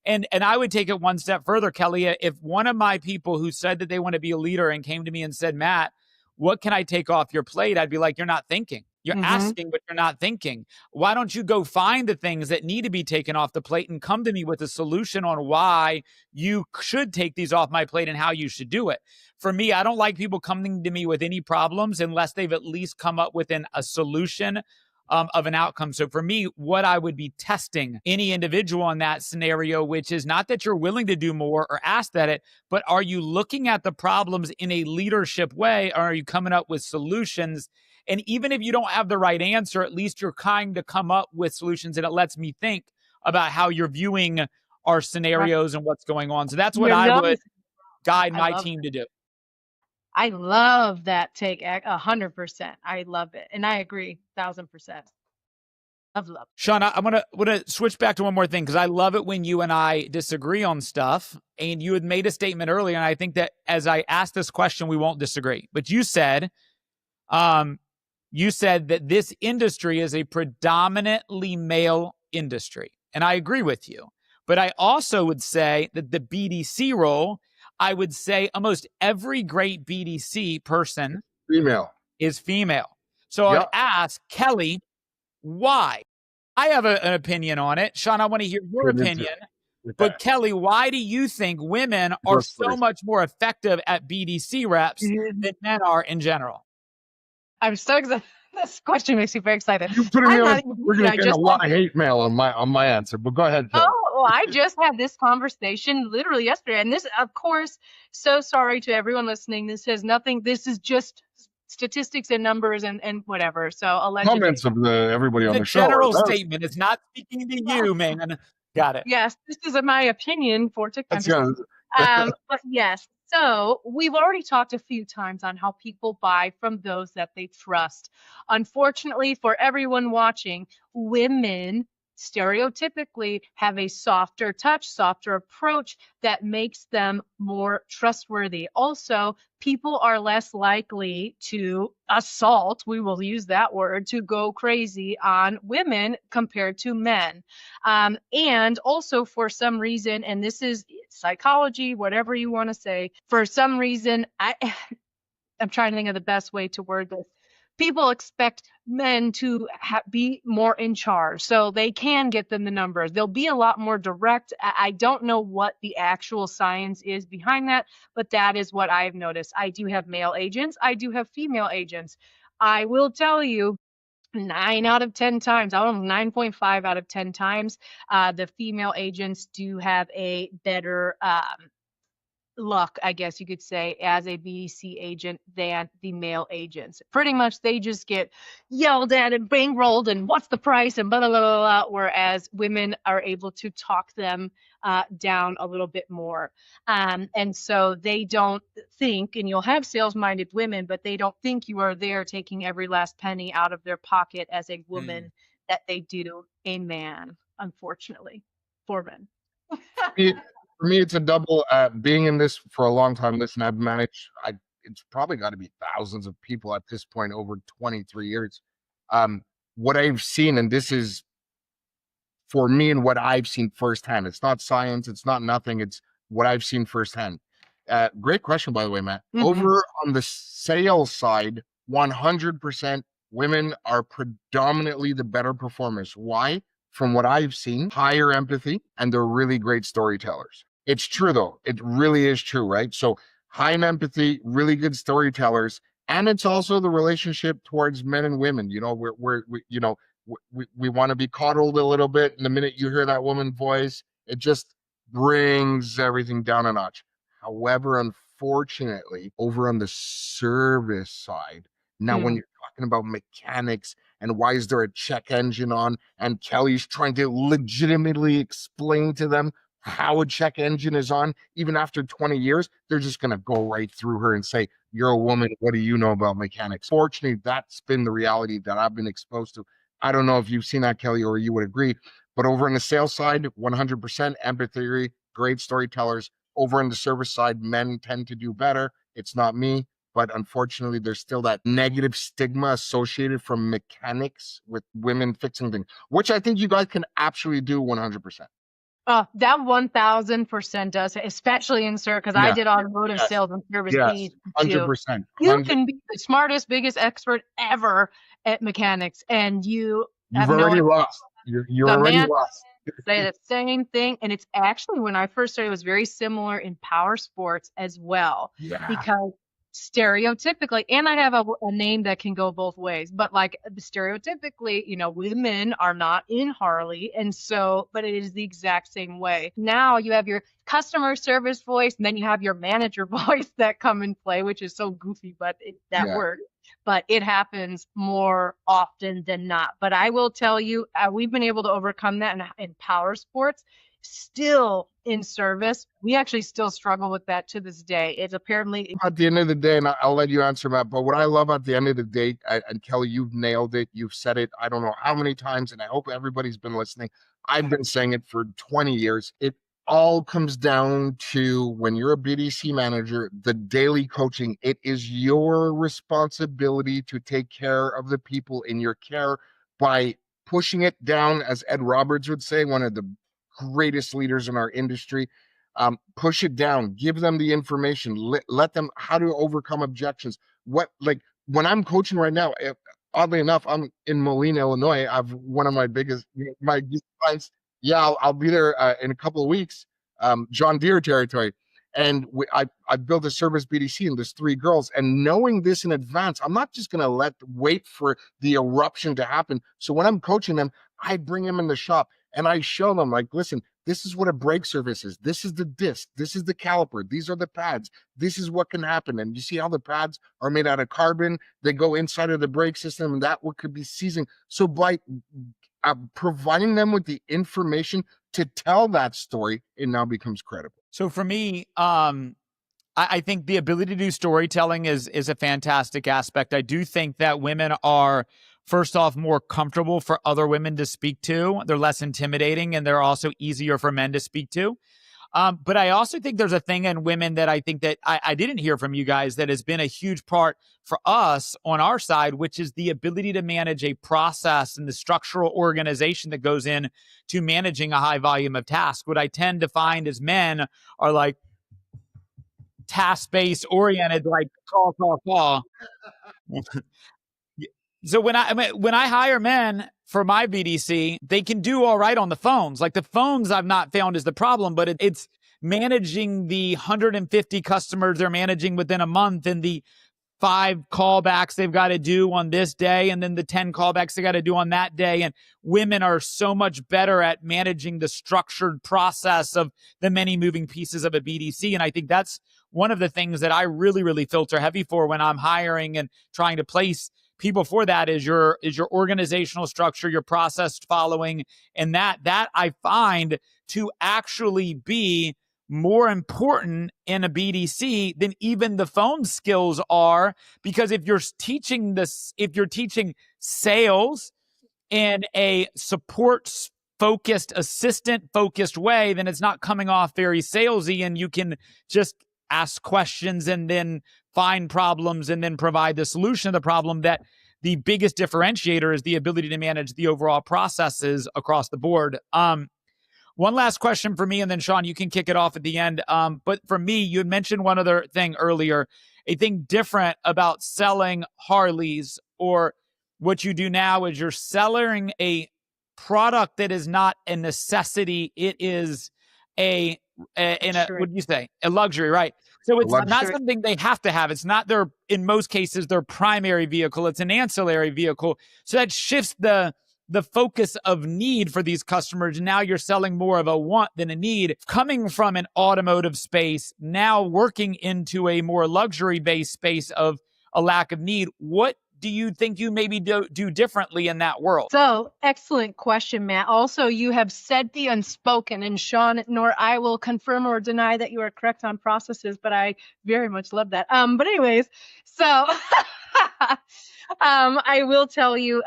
And I would take it one step further, Kelly. If one of my people who said that they want to be a leader and came to me and said, Matt, what can I take off your plate? I'd be like, you're not thinking. You're asking, but you're not thinking. Why don't you go find the things that need to be taken off the plate and come to me with a solution on why you should take these off my plate and how you should do it? For me, I don't like people coming to me with any problems unless they've at least come up with a solution of an outcome. So for me, what I would be testing any individual in that scenario, which is not that you're willing to do more or ask that but are you looking at the problems in a leadership way? Or are you coming up with solutions? And even if you don't have the right answer, at least you're kind to come up with solutions, and it lets me think about how you're viewing our Right. scenarios and what's going on. So that's what You're I would noticing. guide I my love team to do. I love that take 100%. I love it. And I agree 1000%. Love. Shawn, I'm gonna switch back to one more thing because I love it when you and I disagree on stuff. And you had made a statement earlier, and I think that as I ask this question, we won't disagree. But you said that this industry is a predominantly male industry, and I agree with you. But I also would say that the BDC role, I would say almost every great BDC person is female. So I'd ask Kelly, why? I have an opinion on it. Shawn, I want to hear your opinion. But Kelly, why do you think women are so much more effective at BDC reps Mhm. than men are in general? I'm so excited. This question makes me very excited. You putting me I'm on not even we're kidding. gonna get a lot of hate mail on my answer, but go ahead, Kelly. Oh, well, I just had this conversation literally yesterday. And this, of course, so sorry to everyone listening. This has nothing, this is just statistics and numbers and whatever. So allegedly. Comments of everybody on The the show. general statement. It's not speaking to you, man. Got it. Yes, this is my opinion for TikTok. Yeah. But yes, so we've already talked a few times on how people buy from those that they trust. Unfortunately, for everyone watching, women stereotypically have a softer touch, softer approach that makes them more trustworthy. Also, people are less likely to assault, we will use that word, to go crazy on women compared to men. And also, for some reason, and this is psychology, whatever you want to say, for some reason, I'm trying to think of the best way to word this. People expect men to be more in charge, so they can get them the numbers. They'll be a lot more direct. I don't know what the actual science is behind that, but that is what I've noticed. I do have male agents. I do have female agents. I will tell you, 9 out of 10 times, I don't know, 9.5 out of 10 times, the female agents do have a better luck, I guess you could say, as a BDC agent than the male agents. Pretty much they just get yelled at and bang rolled and what's the price and blah, blah, blah, blah, whereas women are able to talk them down a little bit more. And so they don't think, and you'll have sales-minded women, but they don't think you are there taking every last penny out of their pocket as a woman that they do a man, unfortunately, for men. For me, it's a double. Being in this for a long time, listen, I've managed. It's probably got to be thousands of people at this point over 23 years. What I've seen, and this is for me and what I've seen firsthand. It's not science. It's not nothing. It's what I've seen firsthand. Great question, by the way, Matt. Over on the sales side, 100% women are predominantly the better performers. Why? From what I've seen, higher empathy, and they're really great storytellers. It's true, though. It really is true, right? So high in empathy, really good storytellers, and it's also the relationship towards men and women. You know, we want to be coddled a little bit, and the minute you hear that woman voice, it just brings everything down a notch. However, unfortunately, over on the service side, now when you're talking about mechanics and why is there a check engine on, and Kelly's trying to legitimately explain to them how a check engine is on, even after 20 years, they're just going to go right through her and say, you're a woman, what do you know about mechanics? Fortunately, that's been the reality that I've been exposed to. I don't know if you've seen that, Kelly, or you would agree, but over in the sales side, 100% empathy, great storytellers. Over in the service side, men tend to do better. It's not me, but unfortunately, there's still that negative stigma associated from mechanics with women fixing things, which I think you guys can actually do 100%. That 1000% does, especially in service, because I did automotive sales and service. Yes, 100%. You can be the smartest, biggest expert ever at mechanics, and you've already lost. You're already lost. Say the same thing, and it's actually, when I first started, it was very similar in power sports as well. Yeah. Because stereotypically, and I have a name that can go both ways, but like stereotypically, women are not in Harley, and so, but it is the exact same way. Now you have your customer service voice, and then you have your manager voice that come in play, which is so goofy, but that works. But it happens more often than not. But I will tell you, we've been able to overcome that in power sports. Still in service, we actually still struggle with that to this day. It's apparently at the end of the day, and I'll let you answer, Matt, but what I love at the end of the day, and Kelly, you've nailed it. You've said it, I don't know how many times, and I hope everybody's been listening. I've been saying it for 20 years. It all comes down to, when you're a BDC manager, the daily coaching. It is your responsibility to take care of the people in your care by pushing it down, as Ed Roberts would say, one of the greatest leaders in our industry. Push it down, give them the information, let them how to overcome objections. When I'm coaching right now, oddly enough, I'm in Moline, Illinois. I've one of my biggest clients. Yeah, I'll be there in a couple of weeks. John Deere territory. And I built a service BDC, and there's 3 girls. And knowing this in advance, I'm not just going to wait for the eruption to happen. So when I'm coaching them, I bring them in the shop and I show them, like, listen, this is what a brake surface is. This is the disc. This is the caliper. These are the pads. This is what can happen. And you see how the pads are made out of carbon. They go inside of the brake system, and that what could be seizing. So by providing them with the information to tell that story, it now becomes credible. So for me, I think the ability to do storytelling is a fantastic aspect. I do think that women are, first off, more comfortable for other women to speak to. They're less intimidating, and they're also easier for men to speak to. But I also think there's a thing in women that I think that I didn't hear from you guys that has been a huge part for us on our side, which is the ability to manage a process and the structural organization that goes in to managing a high volume of tasks. What I tend to find is men are like task-based oriented, like call. So when I hire men for my BDC, they can do all right on the phones. Like, the phones I've not found is the problem, but it's managing the 150 customers they're managing within a month, and the 5 callbacks they've got to do on this day, and then the 10 callbacks they got to do on that day. And women are so much better at managing the structured process of the many moving pieces of a BDC. And I think that's one of the things that I really, really filter heavy for when I'm hiring and trying to place people for that is your organizational structure, your process following, and that I find to actually be more important in a BDC than even the phone skills are. Because if you're teaching sales in a support focused, assistant focused way, then it's not coming off very salesy, and you can just ask questions and then find problems and then provide the solution to the problem. That the biggest differentiator is the ability to manage the overall processes across the board. One last question for me, and then Shawn, you can kick it off at the end. But for me, you had mentioned one other thing earlier, a thing different about selling Harleys, or what you do now is you're selling a product that is not a necessity. It is what do you say? A luxury, right? So it's not something they have to have. It's not in most cases, their primary vehicle. It's an ancillary vehicle. So that shifts the focus of need for these customers. Now you're selling more of a want than a need. Coming from an automotive space, now working into a more luxury-based space of a lack of need, what do you think you maybe do differently in that world? So, excellent question, Matt. Also, you have said the unspoken, and Shawn nor I will confirm or deny that you are correct on processes, but I very much love that. But anyways, so I will tell you,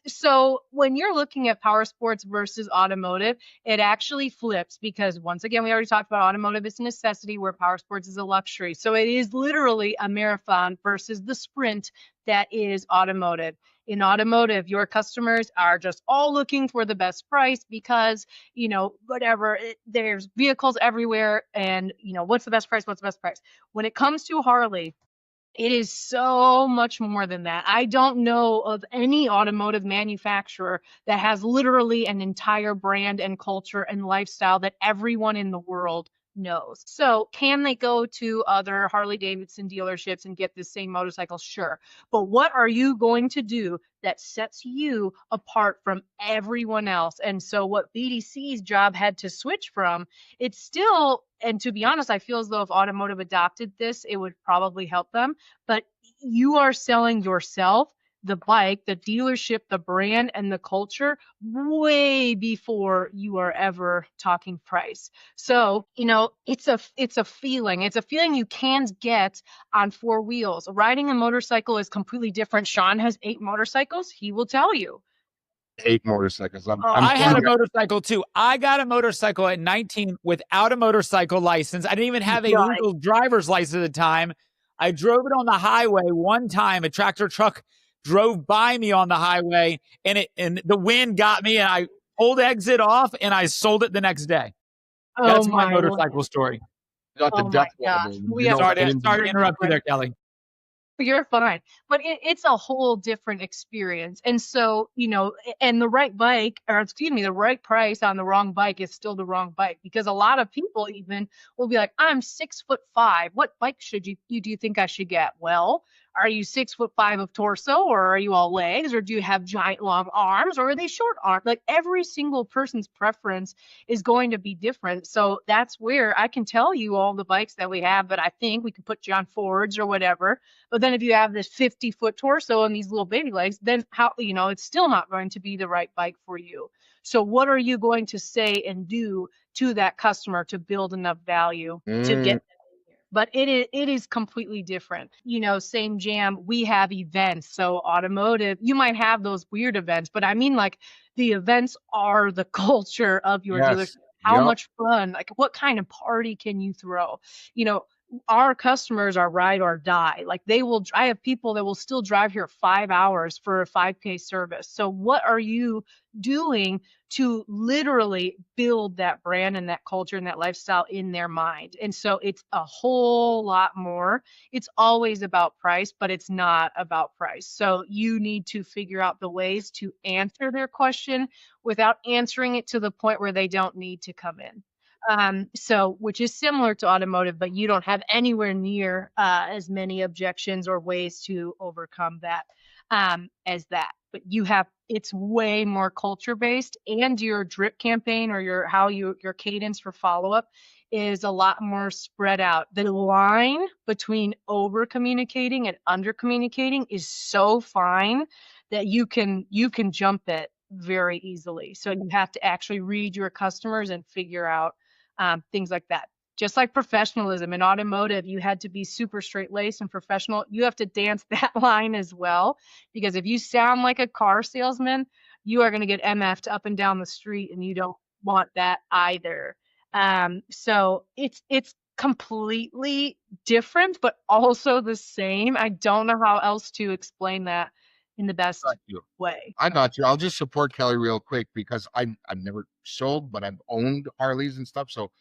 so when you're looking at power sports versus automotive, it actually flips because once again, we already talked about automotive is a necessity where power sports is a luxury. So it is literally a marathon versus the sprint that is automotive. In automotive, your customers are just all looking for the best price because, whatever, there's vehicles everywhere and, what's the best price? What's the best price? When it comes to Harley, it is so much more than that. I don't know of any automotive manufacturer that has literally an entire brand and culture and lifestyle that everyone in the world knows. So can they go to other Harley Davidson dealerships and get the same motorcycle? Sure. But what are you going to do that sets you apart from everyone else? And so what BDC's job had to switch from, it's still, and to be honest, I feel as though if automotive adopted this, it would probably help them. But you are selling yourself, the bike, the dealership, the brand, and the culture way before you are ever talking price. So, it's a feeling. It's a feeling you can't get on four wheels. Riding a motorcycle is completely different. Shawn has 8 motorcycles. He will tell you. 8 motorcycles. I had a motorcycle too. I got a motorcycle at 19 without a motorcycle license. I didn't even have a legal driver's license at the time. I drove it on the highway one time. A tractor truck drove by me on the highway and the wind got me and I pulled exit off and I sold it the next day. That's my motorcycle story. Got the death gosh. Sorry to interrupt you there, Kelly. You're fine. But it's a whole different experience. And so, and the right bike, or excuse me, the right price on the wrong bike is still the wrong bike because a lot of people even will be like, I'm 6'5". What bike do you think I should get? Well, are you 6'5" of torso, or are you all legs, or do you have giant long arms, or are they short arms? Like every single person's preference is going to be different. So that's where I can tell you all the bikes that we have, but I think we can put you on Fords or whatever. But then if you have this 50-foot torso and these little baby legs, then how, it's still not going to be the right bike for you. So what are you going to say and do to that customer to build enough value to get? But it is completely different. Same jam, we have events. So automotive, you might have those weird events, but I mean like the events are the culture of your dealership. How much fun, like what kind of party can you throw? Our customers are ride or die. Like I have people that will still drive here 5 hours for a 5K service. So what are you doing to literally build that brand and that culture and that lifestyle in their mind? And so it's a whole lot more. It's always about price, but it's not about price. So you need to figure out the ways to answer their question without answering it to the point where they don't need to come in. Which is similar to automotive, but you don't have anywhere near as many objections or ways to overcome that as that. But it's way more culture based, and your drip campaign or your cadence for follow up is a lot more spread out. The line between over communicating and under communicating is so fine that you can jump it very easily. So you have to actually read your customers and figure out things like that. Just like professionalism in automotive, you had to be super straight-laced and professional. You have to dance that line as well, because if you sound like a car salesman, you are going to get MF'd up and down the street, and you don't want that either. So it's completely different, but also the same. I don't know how else to explain that in the best way. I got you. I'll just support Kelly real quick because I've never sold, but I've owned Harleys and stuff. So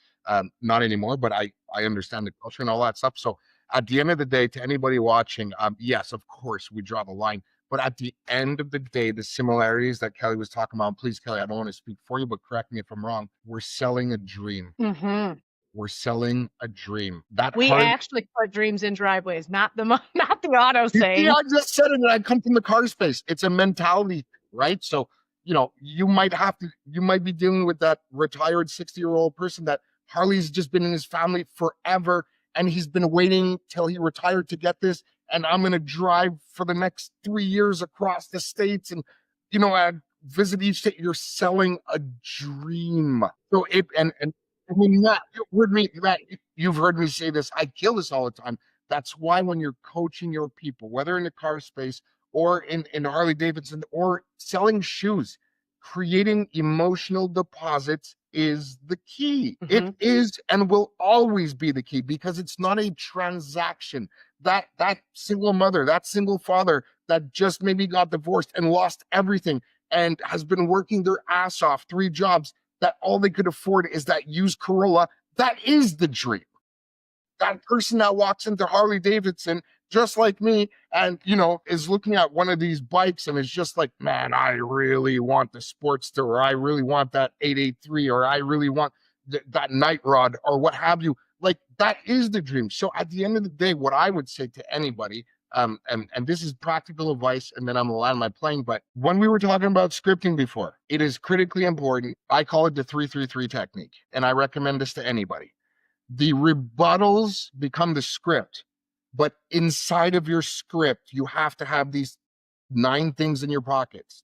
not anymore, but I understand the culture and all that stuff. So at the end of the day, to anybody watching, yes, of course, we draw the line. But at the end of the day, the similarities that Kelly was talking about, please, Kelly, I don't want to speak for you, but correct me if I'm wrong. We're selling a dream. Mm-hmm. We're selling a dream. We actually put dreams in driveways, not the auto saying. I just said it, and I come from the car space. It's a mentality, right? So, you might be dealing with that retired 60-year-old person that Harley's just been in his family forever, and he's been waiting till he retired to get this, and I'm going to drive for the next 3 years across the states and, I visit each state. You're selling a dream. So and I mean, Matt, you've heard me say this. I kill this all the time. That's why when you're coaching your people, whether in the car space or in Harley Davidson or selling shoes, creating emotional deposits is the key. It is and will always be the key, because it's not a transaction. That single mother, that single father that just maybe got divorced and lost everything and has been working their ass off, 3 jobs, that all they could afford is that used Corolla. That is the dream. That person that walks into Harley Davidson, just like me, and, is looking at one of these bikes and is just like, man, I really want the Sportster, or I really want that 883, or I really want that Night Rod, or what have you. Like, that is the dream. So at the end of the day, what I would say to anybody, and this is practical advice, and then I'm gonna land my plane. But when we were talking about scripting before, it is critically important. I call it the 3-3-3 technique, and I recommend this to anybody. The rebuttals become the script, but inside of your script, you have to have these 9 things in your pockets.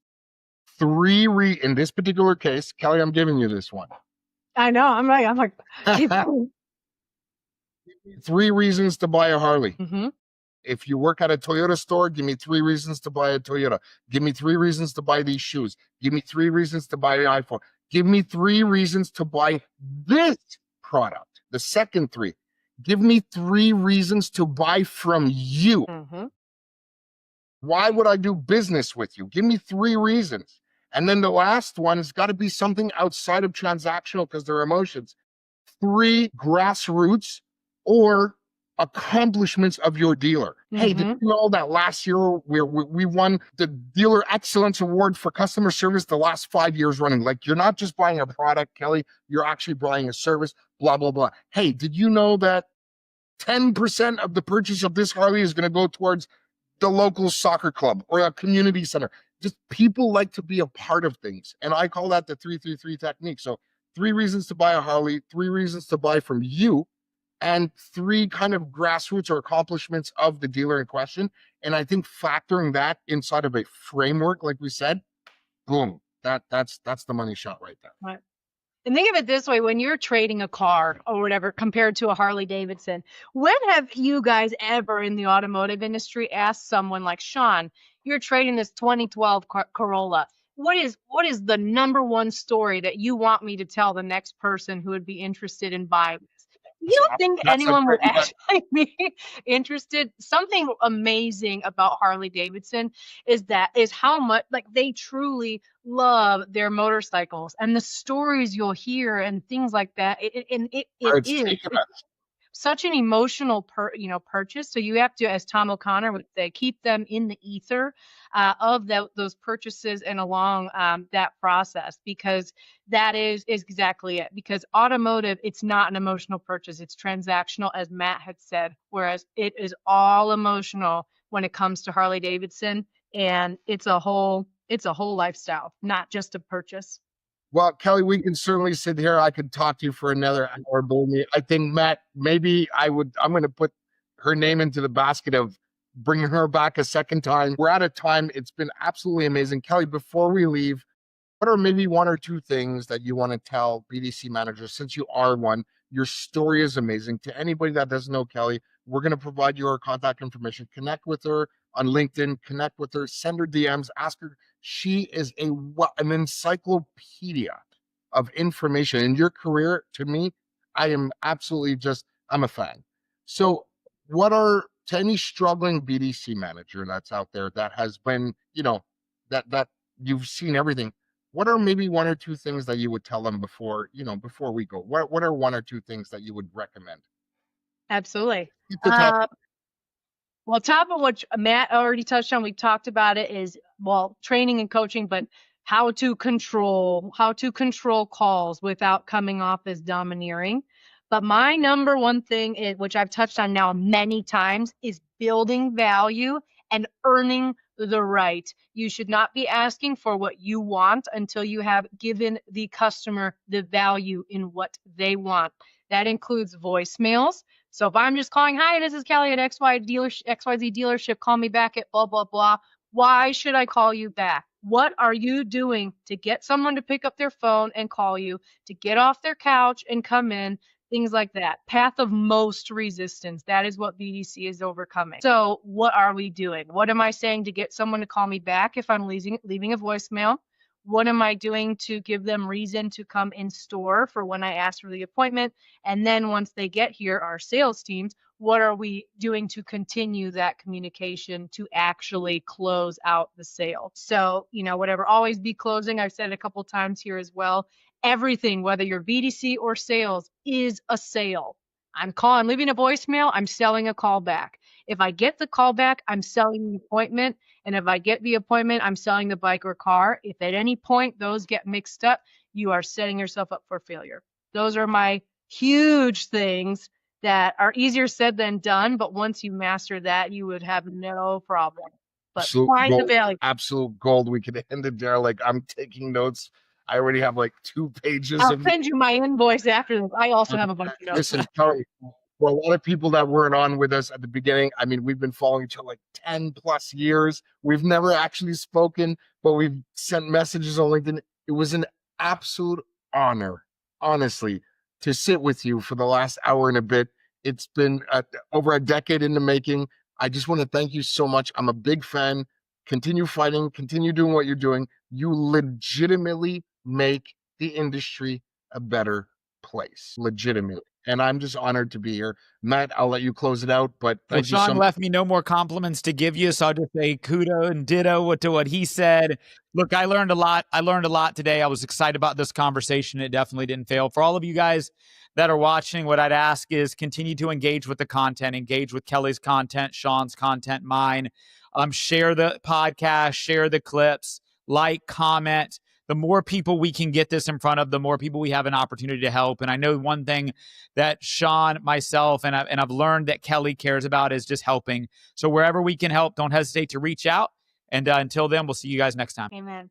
In this particular case, Kelly, I'm giving you this one. I know. I'm like, keep going. 3 reasons to buy a Harley. If you work at a Toyota store, give me 3 reasons to buy a Toyota. Give me 3 reasons to buy these shoes. Give me 3 reasons to buy an iPhone. Give me 3 reasons to buy this product. The second 3, give me 3 reasons to buy from you. Why would I do business with you? Give me 3 reasons. And then the last one has got to be something outside of transactional, because they're emotions. 3 grassroots or accomplishments of your dealer. Hey, did you know that last year we won the Dealer Excellence Award for customer service the last 5 years running? Like, you're not just buying a product, Kelly, you're actually buying a service, blah, blah, blah. Hey, did you know that 10% of the purchase of this Harley is going to go towards the local soccer club or a community center? Just people like to be a part of things. And I call that the 3-3-3 technique. So 3 reasons to buy a Harley, 3 reasons to buy from you, and 3 kind of grassroots or accomplishments of the dealer in question. And I think factoring that inside of a framework, like we said, boom, that's the money shot right there. Right. And think of it this way: when you're trading a car or whatever compared to a Harley Davidson, when have you guys ever in the automotive industry asked someone like Shawn, you're trading this 2012 Corolla, what is the number one story that you want me to tell the next person who would be interested in buying this? You don't think anyone would actually be interested? Something amazing about Harley Davidson is how much, like, they truly love their motorcycles, and the stories you'll hear and things like that. It is such an emotional purchase. So you have to, as Tom O'Connor would say, keep them in the ether of those purchases and along that process, because that is exactly it. Because automotive, it's not an emotional purchase, it's transactional, as Matt had said, whereas it is all emotional when it comes to Harley Davidson, and it's a whole lifestyle, not just a purchase. Well, Kelly, we can certainly sit here. I could talk to you for another hour. Believe me. I think, Matt, maybe I'm going to put her name into the basket of bringing her back a second time. We're out of time. It's been absolutely amazing. Kelly, before we leave, what are maybe 1 or 2 things that you want to tell BDC managers, since you are one? Your story is amazing. To anybody that doesn't know Kelly, we're going to provide you her contact information. Connect with her on LinkedIn, connect with her, send her DMs, ask her. She is an encyclopedia of information. In your career, to me, I am absolutely I'm a fan. So to any struggling BDC manager that's out there that has been, that you've seen everything, what are maybe 1 or 2 things that you would tell them before we go? What are 1 or 2 things that you would recommend? Absolutely. Well, top of what Matt already touched on, we talked about it, is, well, training and coaching, but how to control calls without coming off as domineering. But my number 1 thing, which I've touched on now many times, is building value and earning the right. You should not be asking for what you want until you have given the customer the value in what they want. That includes voicemails, So if I'm just calling, hi, this is Kelly at XYZ dealership, call me back at blah, blah, blah. Why should I call you back? What are you doing to get someone to pick up their phone and call you, to get off their couch and come in? Things like that. Path of most resistance. That is what BDC is overcoming. So what are we doing? What am I saying to get someone to call me back if I'm leaving a voicemail? What am I doing to give them reason to come in store for when I ask for the appointment? And then once they get here, our sales teams, what are we doing to continue that communication to actually close out the sale? So, whatever, always be closing. I've said it a couple times here as well. Everything, whether you're BDC or sales, is a sale. I'm leaving a voicemail, I'm selling a call back. If I get the call back, I'm selling the appointment. And if I get the appointment, I'm selling the bike or car. If at any point those get mixed up, you are setting yourself up for failure. Those are my huge things that are easier said than done. But once you master that, you would have no problem. But find the value. Absolute gold. We could end it there. Like, I'm taking notes. I already have like 2 pages. I'll send you my invoice after this. I also have a bunch of notes. Listen, Kelly, for a lot of people that weren't on with us at the beginning, I mean, we've been following each other like 10 plus years. We've never actually spoken, but we've sent messages on LinkedIn. It was an absolute honor, honestly, to sit with you for the last hour and a bit. It's been over a decade in the making. I just want to thank you so much. I'm a big fan. Continue fighting, continue doing what you're doing. You legitimately make the industry a better place, legitimately. And I'm just honored to be here. Matt, I'll let you close it out, but thank you so much. Shawn left me no more compliments to give you, so I'll just say kudo and ditto to what he said. Look, I learned a lot. I learned a lot today. I was excited about this conversation. It definitely didn't fail. For all of you guys that are watching, what I'd ask is continue to engage with the content, engage with Kelly's content, Shawn's content, mine. Share the podcast, share the clips, like, comment. The more people we can get this in front of, the more people we have an opportunity to help. And I know one thing that Shawn, myself, and I've learned that Kelly cares about is just helping. So wherever we can help, don't hesitate to reach out. And until then, we'll see you guys next time. Amen.